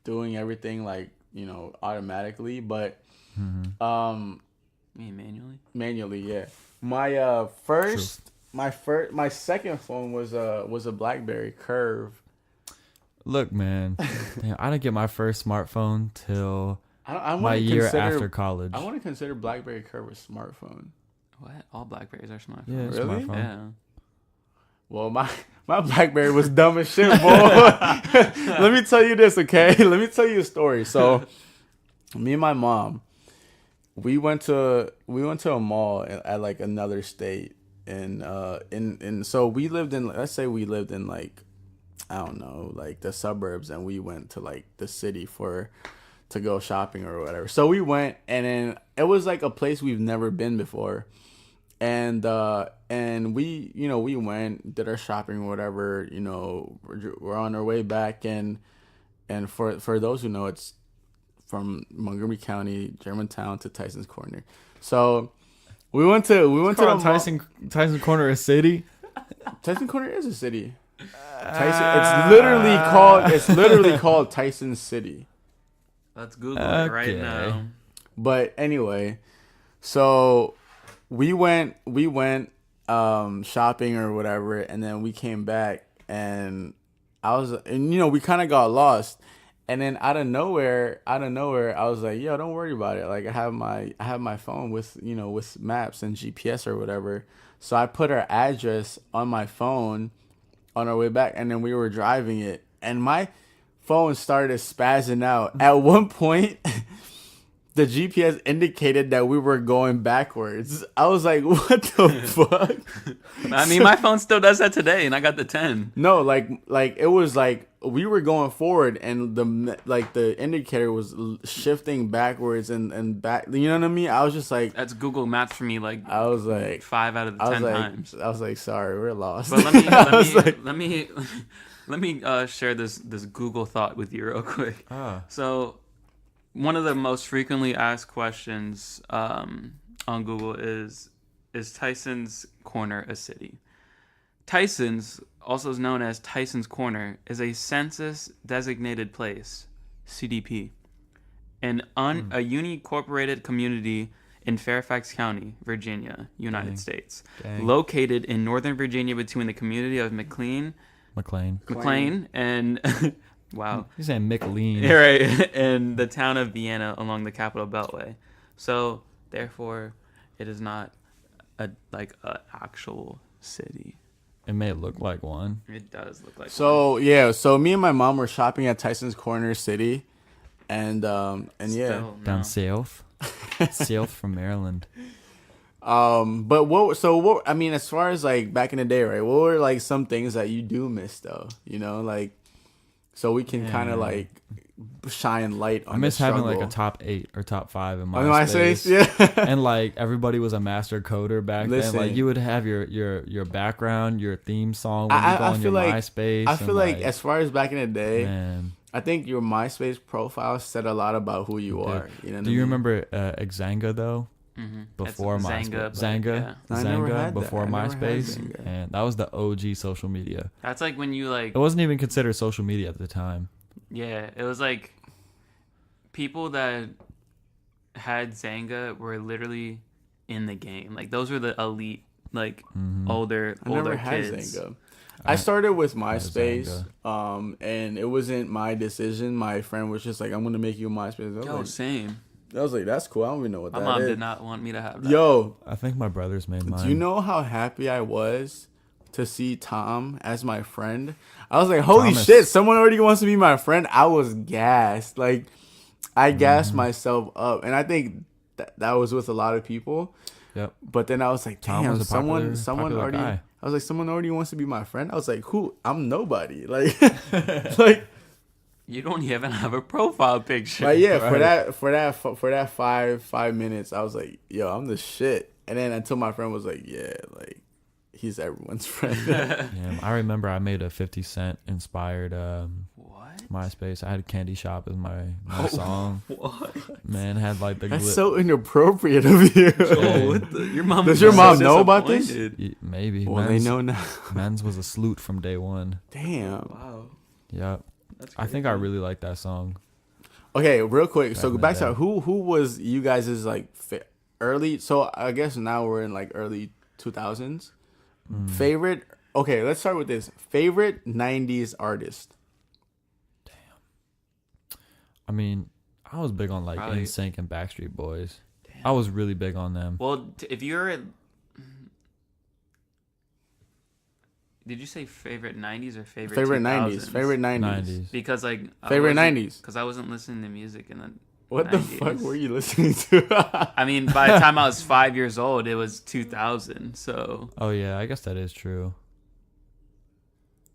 doing everything like automatically, but I mean, manually. manually, yeah. My my second phone was a BlackBerry Curve. Look, man, damn, I didn't get my first smartphone till I my wouldn't year consider- after college. I want to consider BlackBerry Curve a smartphone. What? All Blackberries are smartphones. Yeah, Really? smartphone. Yeah. Well, my BlackBerry was dumb as shit, boy. Let me tell you this, okay? Let me tell you a story. So, me and my mom, we went to a mall at like another state, and so we lived in, let's say we lived in like, I don't know, like the suburbs, and we went to like the city to go shopping or whatever. So we went, and then it was like a place we've never been before. And we we went, did our shopping or whatever, we're on our way back, and for those who know, it's from Montgomery County, Germantown to Tyson's Corner. So we went to the Tyson Corner, a city. Tyson Corner is a city. Tyson, it's literally called Tyson City. Let's Google it right Okay. now. But anyway, so we went shopping or whatever, and then we came back, and we kind of got lost, and then out of nowhere I was like, yo, don't worry about it, like I have my phone with with maps and GPS or whatever. So I put our address on my phone on our way back, and then we were driving it, and my phone started spazzing out. At one point, the GPS indicated that we were going backwards. I was like, what the fuck? I mean, my phone still does that today, and I got the 10. No, like it was like we were going forward, and the indicator was shifting backwards and back. You know what I mean? I was just like, That's Google Maps for me. Like I was like 5 out of the 10 times. I was like, sorry, we're lost. But Like, let me share this Google thought with you real quick. So, one of the most frequently asked questions on Google is Tyson's Corner a city? Tyson's, also known as Tyson's Corner, is a census-designated place, CDP, and a unincorporated community in Fairfax County, Virginia, United States, located in Northern Virginia between the community of McLean and wow. You're saying McLean. Yeah, right. And the town of Vienna along the Capital Beltway. So, therefore, it is not a actual city. It may look like one. It does look like one. So me and my mom were shopping at Tyson's Corner City, and yeah. Still, no. Down south. South from Maryland. But what I mean, as far as like back in the day, right? What were like some things that you do miss though? Like, so we can kind of like shine light on. I miss the having struggle. like a top 8 or top 5 in On MySpace. MySpace, yeah. And like everybody was a master coder back then. Listen. Like you would have your background, your theme song when you go I on feel your like MySpace. I feel like as far as back in the day, man, I think your MySpace profile said a lot about who you are. You know what do I you mean? remember Xanga though? Mm-hmm. Before It's MySpace, Zanga, but Zanga, yeah. I never had that. before I never had MySpace, Zanga. and that was the OG social media. That's like when you like, It wasn't even considered social media at the time. yeah, it was like people that had Zanga were literally in the game. Like those were the elite, like older I never had kids. Zanga. I started with I had MySpace, and it wasn't my decision. My friend was just like, "I'm gonna make you a MySpace." Yo, same. I was like, "That's cool." I don't even know what My that mom is. did not want me to have that. Yo, I think my brothers made mine. do you know how happy I was to see Tom as my friend? I was like, "Holy Thomas. shit! Someone already wants to be my friend." I was gassed. Like, I gassed myself up, and I think that was with a lot of people. Yep. But then I was like, Tom damn, was a someone popular already. guy. I was like, someone already wants to be my friend. I was like, who? I'm nobody. Like, like, You don't even have a profile picture. like yeah. Right. For that 5 minutes, I was like, yo, I'm the shit. And then until my friend was like, yeah, like, he's everyone's friend. Yeah, I remember I made a 50 Cent inspired What? MySpace. I had Candy Shop as my song. What? Man, had like the That's so inappropriate of you. Oh, what the? Your mom. Does your mom know about this? Maybe. Well, they know now. Men's was a salute from day one. Damn. Wow. Yep. That's I think I really like that song. Okay, real quick. So Back in back the to day. who was you guys' like early? So I guess now we're in like early 2000s. Favorite. Okay, let's start with this. Favorite 90s artist. I mean, I was big on like Probably- NSYNC and Backstreet Boys. I was really big on them. Well, if you're, did you say favorite '90s or favorite? Favorite 2000s? 90s. Favorite 90s. 90s. Because like Favorite 90s. Because I wasn't listening to music in the. What the 90s. fuck were you listening to? I mean, by the time I was 5 years old, it was 2000. So Oh yeah, I guess that is true.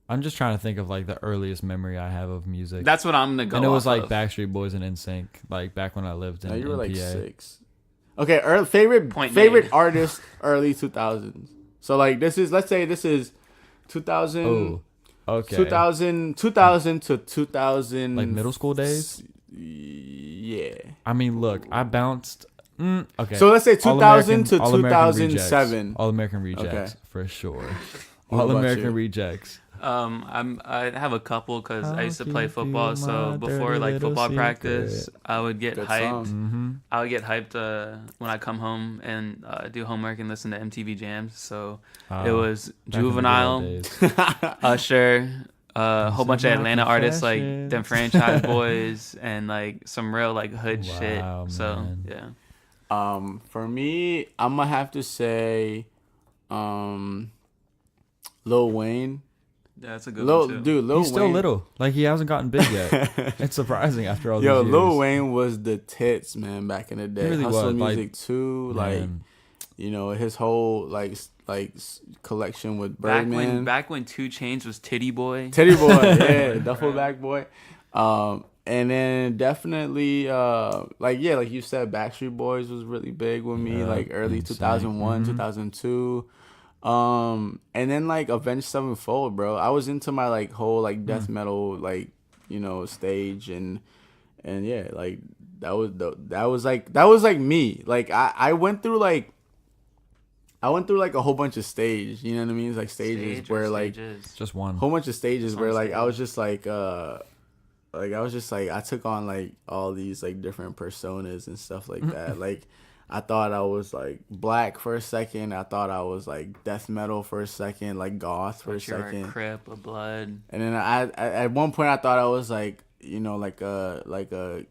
I'm just trying to think of like the earliest memory I have of music. that's what I'm gonna go. And it was off like of. Backstreet Boys and NSYNC, like back when I lived in, No, you were like PA. 6. Okay, favorite Point favorite made. artist early 2000s. So like this is, let's say this is 2000. Oh, okay. 2000 to 2000. Like middle school days. Yeah. I mean, look, I bounced. Okay. So let's say 2000 to All-American 2007. Rejects. All American Rejects Okay. for sure. What All about American you? Rejects. I have a couple because I used to How play can you football. feel So my before dirty like little football secret? practice, I would get Good hyped. song. I would get hyped when I come home and do homework and listen to MTV Jams. So it was Back in the good old Juvenile, days. Usher, a whole bunch of my Atlanta artists like confessions. them Franchise Boys and like some real like hood shit. Wow, So man. yeah, For me, I'm gonna have to say, Lil Wayne. that's a good one too. Dude, Lil He's still Wayne. little. Like he hasn't gotten big yet. It's surprising after all Yo, these years. Lil Wayne was the tits, man, back in the day. He really Hustle was, like, Music too, like, Man. you know, his whole collection with Birdman. Back when 2 Chainz was Titty Boy. Teddy Boy, yeah, Duffel Bag Boy. And then definitely, like you said, Backstreet Boys was really big with me, Yeah, like early insane. 2001, 2002. And then like Avenged Sevenfold, bro. I was into my like whole like death metal like, you know, stage and yeah, like that was like me. Like I went through like a whole bunch of stage, you know what I mean? It's like stages Stage or where like stages? Just one. whole bunch of stages where like stage. I was just like I took on like all these like different personas and stuff like that. Like I thought I was like black for a second. I thought I was like death metal for a second, like goth for a You're a second. Crip, a Blood. And then I at one point I thought I was like, you know, like a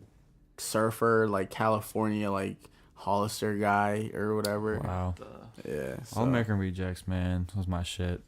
surfer, like California, like Hollister guy or whatever. Wow. Yeah. All so- American Rejects, man, was my shit.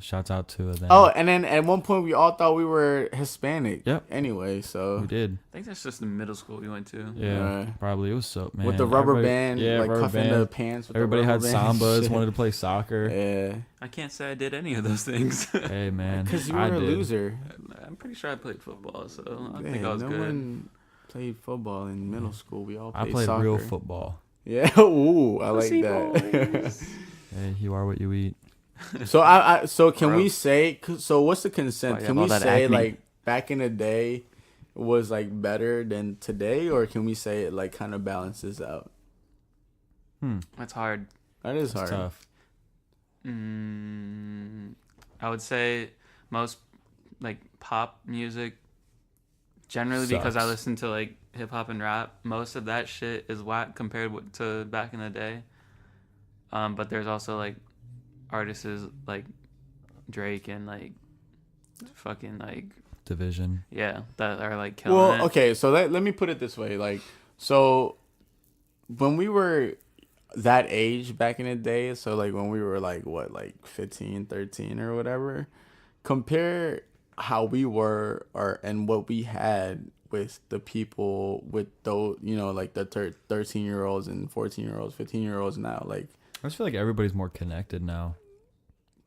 Shouts out to them. Oh, and then at one point we all thought we were Hispanic. Yep. Anyway, so we did. I think that's just the middle school we went to. Yeah, Right. probably. It was so, man. with the rubber Everybody- band, Yeah, like rubber cuffing band. the pants. With Everybody the had rubber band sambas, shit. wanted to play soccer. Yeah, I can't say I did any of those things. Hey, man. because you were I a did. loser. I'm pretty sure I played football, so I Yeah, think I was no good. one played football in middle school. We all I played played soccer. real football. Yeah, ooh, I like Pussy that. boys. Hey, you are what you eat. So can we Gross. say? So what's the consent? Why you Can have all we that say acne? like back in the day was like better than today, or can we say it like kind of balances out? That's hard. That is It's hard. tough. I would say most like pop music, generally because I Sucks. listen to like hip hop and rap. Most of that shit is whack compared to back in the day. But there's also like artists like Drake and like fucking like Division. yeah that are like killing Well, it. okay, so let me put it this way. Like, so when we were that age back in the day, so like when we were like what, like 15, 13 or whatever, compare how we were and what we had with the people with those, like the 13-year-olds and 14-year-olds, 15-year-olds now. Like, I just feel like everybody's more connected now.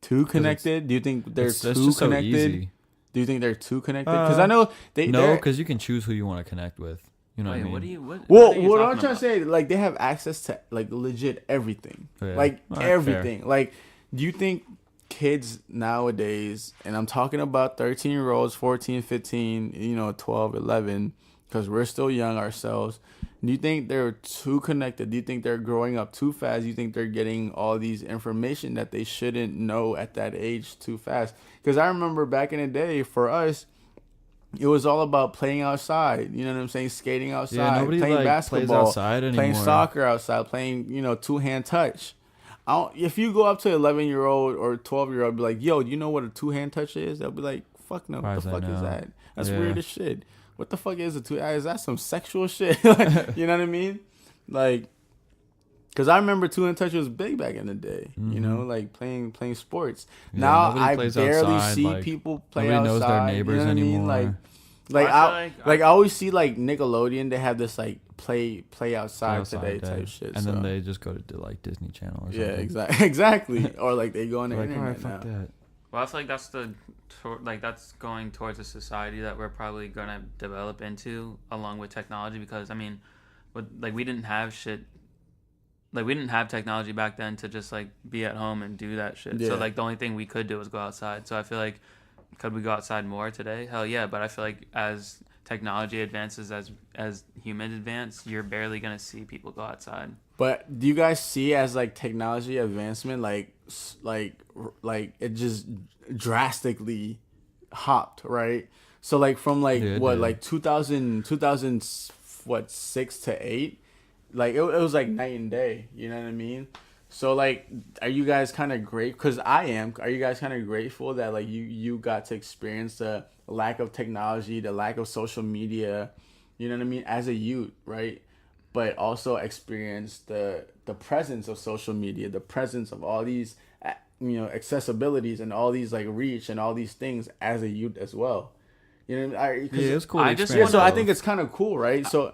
Too connected? Do you think they're It's too just so connected? easy. Do you think they're too connected? Because I know No, because you can choose who you want to connect with. You know what I mean? What do you? What Well, are you what I'm talking trying to about? say, like, they have access to like legit everything, Yeah. like All right, everything. fair. Like, do you think kids nowadays, and I'm talking about 13-year-olds, 14, 15, 12, 11, because we're still young ourselves. Do you think they're too connected? Do you think they're growing up too fast? Do you think they're getting all these information that they shouldn't know at that age too fast? Because I remember back in the day, for us, it was all about playing outside. You know what I'm saying? Skating outside, nobody, playing like, basketball, plays outside playing anymore. soccer outside, playing, two-hand touch. If you go up to an 11-year-old or 12-year-old, be like, yo, do you know what a two-hand touch is? They'll be like, fuck no, Why what the is fuck that is now? that? That's Yeah. weird as shit. What the fuck is a two? Is that some sexual shit? Like, you know what I mean? Like, because I remember two-hand touch was big back in the day. Like playing sports. Yeah, Now nobody I plays barely outside, see like, people play nobody outside. knows their neighbors you know what anymore. I mean? Well, I feel I always see like Nickelodeon. They have this like play outside today day. type shit. And then so. they just go to like Disney Channel or something. Yeah, exactly. Or like they go on the Like, internet alright, fuck now. that. Well, I feel like that's going towards a society that we're probably gonna develop into along with technology. Because I mean, we didn't have shit. Like, we didn't have technology back then to just like be at home and do that shit. Yeah. So like the only thing we could do was go outside. So I feel like, could we go outside more today? Hell yeah. But I feel like as technology advances, as humans advance, you're barely gonna see people go outside. But do you guys see as like technology advancement, like it just drastically hopped, right? So like from like Yeah, it what did. like 2000 6 to 8, like it was like night and day. You know what I mean? So like, are you guys kind of great? Because I am. Are you guys kind of grateful that like you got to experience the lack of technology, the lack of social media, you know what I mean, as a youth, right? But also experience the presence of social media, the presence of all these accessibilities and all these like reach and all these things as a youth as well. You know, Yeah, it's cool. I to just experience so I both. think it's kind of cool, right? So,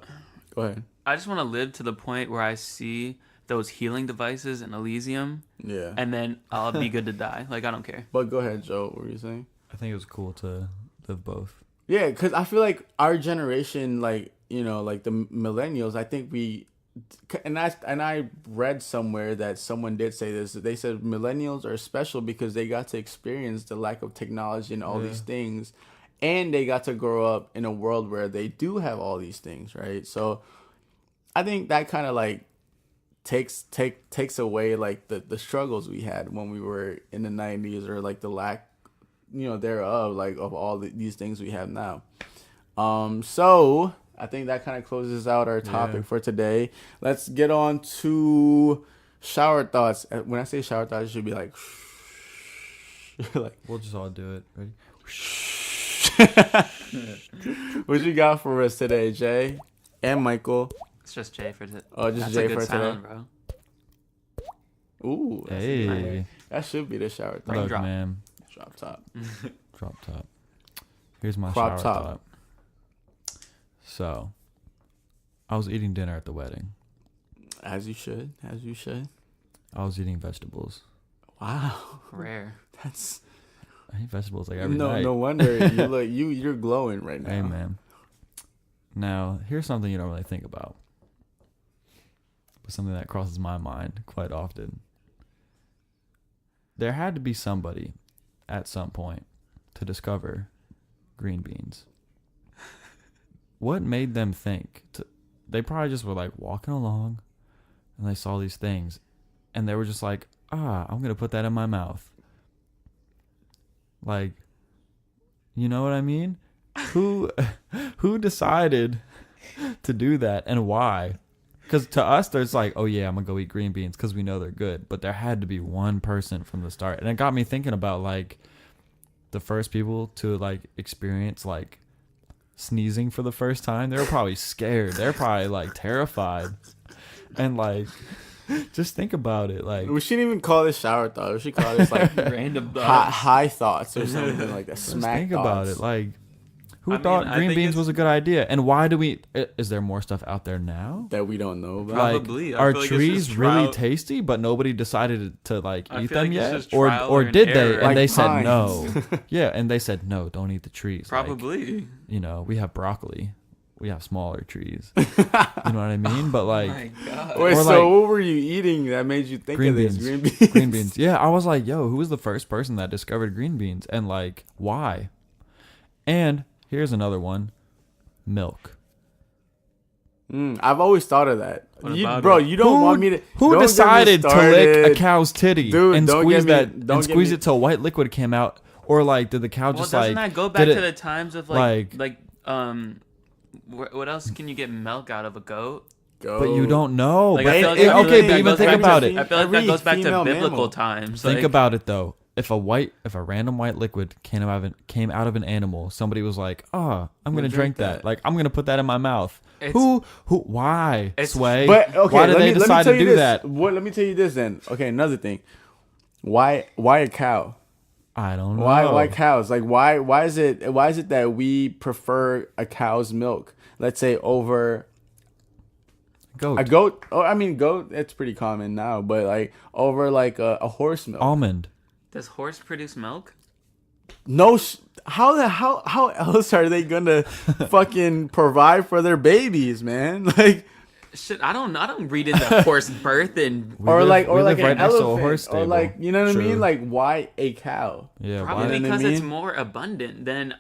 go ahead. I just want to live to the point where I see those healing devices in Elysium, Yeah. and then I'll be good to die. Like, I don't care. But go ahead, Joe. What were you saying? I think it was cool to live both. Yeah, because I feel like our generation, like like the millennials, I think and I read somewhere that someone did say this. They said millennials are special because they got to experience the lack of technology and all these things, and they got to grow up in a world where they do have all these things, right? So I think that kind of like takes away like the struggles we had when we were in the 90s, or like the lack thereof, like of all these things we have now. So I think that kind of closes out our topic for today. Let's get on to shower thoughts. When I say shower thoughts, it should be like like We'll just all do it. Ready? what you got for us today, Jay and Michael? It's just Jay for today. Oh, just That's Jay a good for sound, today. bro. Ooh, that's Hey, that should be the shower thought. look, drop. man. Drop top. Drop top. Here's my Crop shower top. thought. So, I was eating dinner at the wedding. As you should. As you should. I was eating vegetables. Wow, Rare. that's I eat vegetables like every night. no wonder you look you're glowing right now. Hey, man. Now, here's something you don't really think about, but something that crosses my mind quite often. There had to be somebody at some point to discover green beans. What made them think? They probably just were like walking along and they saw these things and they were just like, I'm going to put that in my mouth. Like, you know what I mean? Who decided to do that and why? Because to us, there's like, oh yeah, I'm going to go eat green beans because we know they're good. But there had to be one person from the start. And it got me thinking about like the first people to like experience like sneezing for the first time. They were probably scared. They're probably like terrified. And like, just think about it. Like, We shouldn't even call this shower thought. We should call this like Random thoughts. high thoughts or something like that. just Smack think thoughts. about it. Like, Who I mean, thought I green think beans it's- was a good idea? And why do we? Is there more stuff out there now? that we don't know about. Probably. Like, I are feel like it's trees just really trial- tasty, but nobody decided to like I eat feel them like it's yet, just trial or and did they? error. And Like they said pines. no. Yeah, and they said no. Don't eat the trees. Like, Probably. you know, we have broccoli. We have smaller trees. You know what I mean? But like My God. Wait, or so like- what were you eating that made you think green of this? beans. Green beans. Green beans. Yeah, I was like, yo, who was the first person that discovered green beans, and like why? And here's another one, milk. I've always thought of that. What You, about bro, it? you don't want me to. Who don't get me decided to lick a started. cow's titty Dude, and don't squeeze get me- don't get squeeze me- it till white liquid came out, or like did the cow Well, just doesn't like that go back did to it- the times of like- what else can you get milk out of a goat? Go. But you don't know. Like, But I feel like it- that okay, goes but back- even goes think back about to- it. I feel like Every that goes back to female biblical mammal. times. Think like, about it though. If a random white liquid came out of an animal, somebody was like, "Oh, I'm gonna drink that. Like, I'm gonna put that in my mouth." It's- Why? It's- Sway. But okay, why did let they me, decide let me tell to you do this. that? What? Let me tell you this then. Okay, another thing. Why a cow? I don't know. Why cows? Like why is it that we prefer a cow's milk? Let's say over Goat. a goat. Oh, I mean goat. It's pretty common now, but like over like a horse milk. Almond. does horse produce milk? No, how else are they gonna fucking provide for their babies, man? Like Shit, I don't read into horse birth and We or live- like we live an right next to a elephant, horse or stable. like you know what I True. mean? Like why a cow? Yeah. probably Why? You know what I because it's mean? more abundant than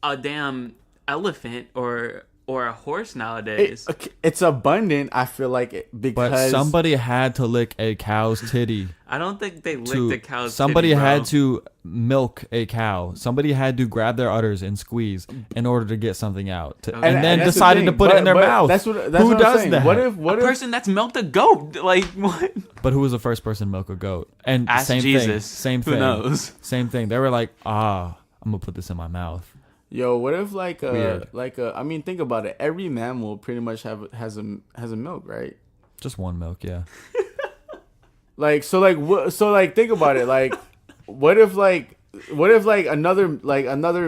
a damn elephant or a horse nowadays. It's abundant. I feel like it, because But somebody had to lick a cow's titty. I don't think they licked To the cow's somebody titty, bro. had to milk a cow. Somebody had to grab their udders and squeeze in order to get something out, and then that's the decided to thing. put it in their But mouth. That's Who what I'm does saying. that? What a if person that's milked a goat. Like what? But who was the first person to milk a goat? And Ask same thing. Jesus. Same Who thing. knows? Same thing. They were like, I'm gonna put this in my mouth. Yo, what if Weird. I mean, think about it. Every mammal pretty much has a milk, right? Just one milk, yeah. Like think about it. Like what if another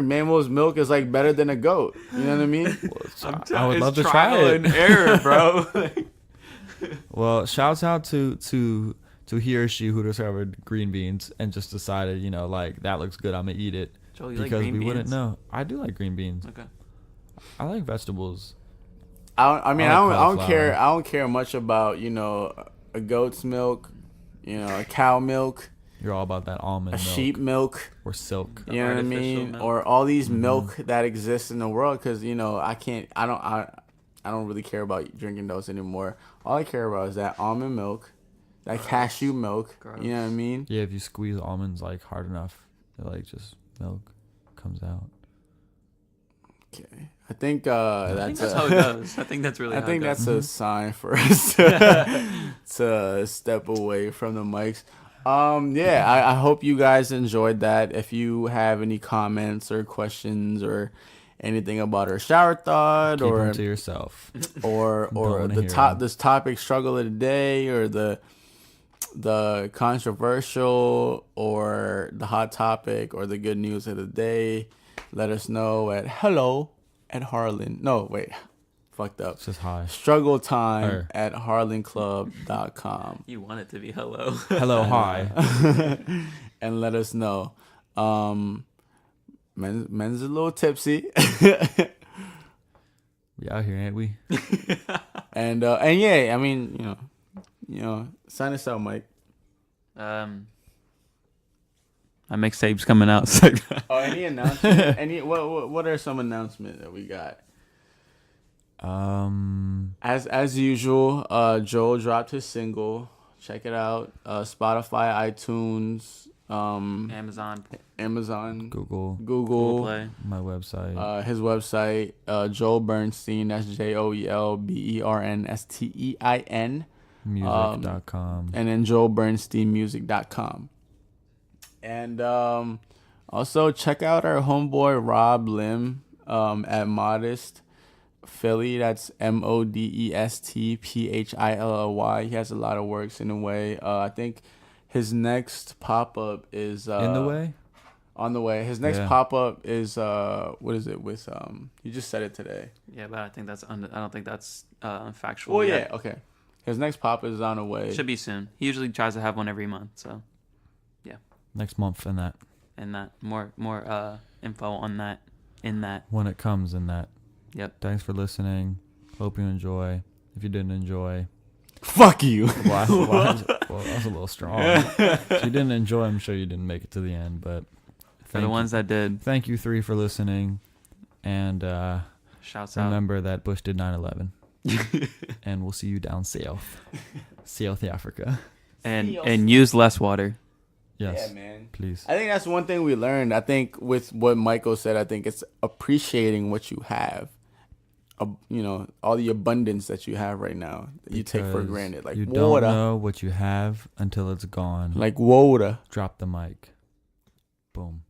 mammal's milk is like better than a goat? You know what I mean? I would It's love to try trial it. and error, bro. Well, shouts out to he or she who discovered green beans and just decided, like that looks good, I'm gonna eat it. Joel, you like Because green we wouldn't beans? know. I do like green beans. Okay. I like vegetables. I like don't cauliflower. care. I don't care much about a goat's milk, a cow milk, You're all about that almond a milk sheep milk. or silk. You know what I artificial mean? milk. Or all these Mm-hmm. milk that exist in the world, because I don't really care about drinking those anymore. All I care about is that almond milk, that cashew milk. Gross. You know what I mean? Yeah, if you squeeze almonds like hard enough, it like just milk comes out. Okay, I think I think that's how it goes. I think that's really. I how think it goes. that's a sign for us to step away from the mics. Yeah, I hope you guys enjoyed that. If you have any comments or questions or anything about our shower thought Keep or them to yourself. or wanna the hear top 'em. this topic struggle of the day or the controversial or the hot topic or the good news of the day, let us know at hello@Harlan. No, wait. Fucked up. It's just hi. Struggle time Or- at harlanclub.com. You want it to be hello. Hello, hi. And let us know. Men's a little tipsy. We out here, ain't we? and yeah, I mean, sign us out, Mike. My mixtape's coming out. So Oh, any announcement? What are some announcements that we got? As usual, Joel dropped his single. Check it out. Spotify, iTunes, Amazon, Google, Google Play. my website. his website, Joel Bernstein. That's JoelBernstein. Music.com. And then JoelBernsteinMusic.com. And also check out our homeboy Rob Lim at Modest Philly. That's MODESTPHILLY. He has a lot of works in the way. I think his next pop up is In the way? on the way. His next Yeah. pop up is what is it with you just said it today. Yeah, but I think that's I don't think that's factual. Well, yeah, yet. okay. His next pop is on the way. Should be soon. He usually tries to have one every month. So Next month and that. and that more info on that in that. When it comes in that. Yep. Thanks for listening. Hope you enjoy. If you didn't enjoy, Fuck you. well, that was a little strong. If you didn't enjoy, I'm sure you didn't make it to the end. But For the ones that did, thank you 3 for listening. And shouts out. remember that Bush did 9/11. And we'll see you down south. South Africa. And use less water. Yes. Yeah, man. Please. I think that's one thing we learned. I think with what Michael said, I think it's appreciating what you have. You know, all the abundance that you have right now that you take for Because granted. Like you water. don't know what you have until it's gone. Like water. Drop the mic. Boom.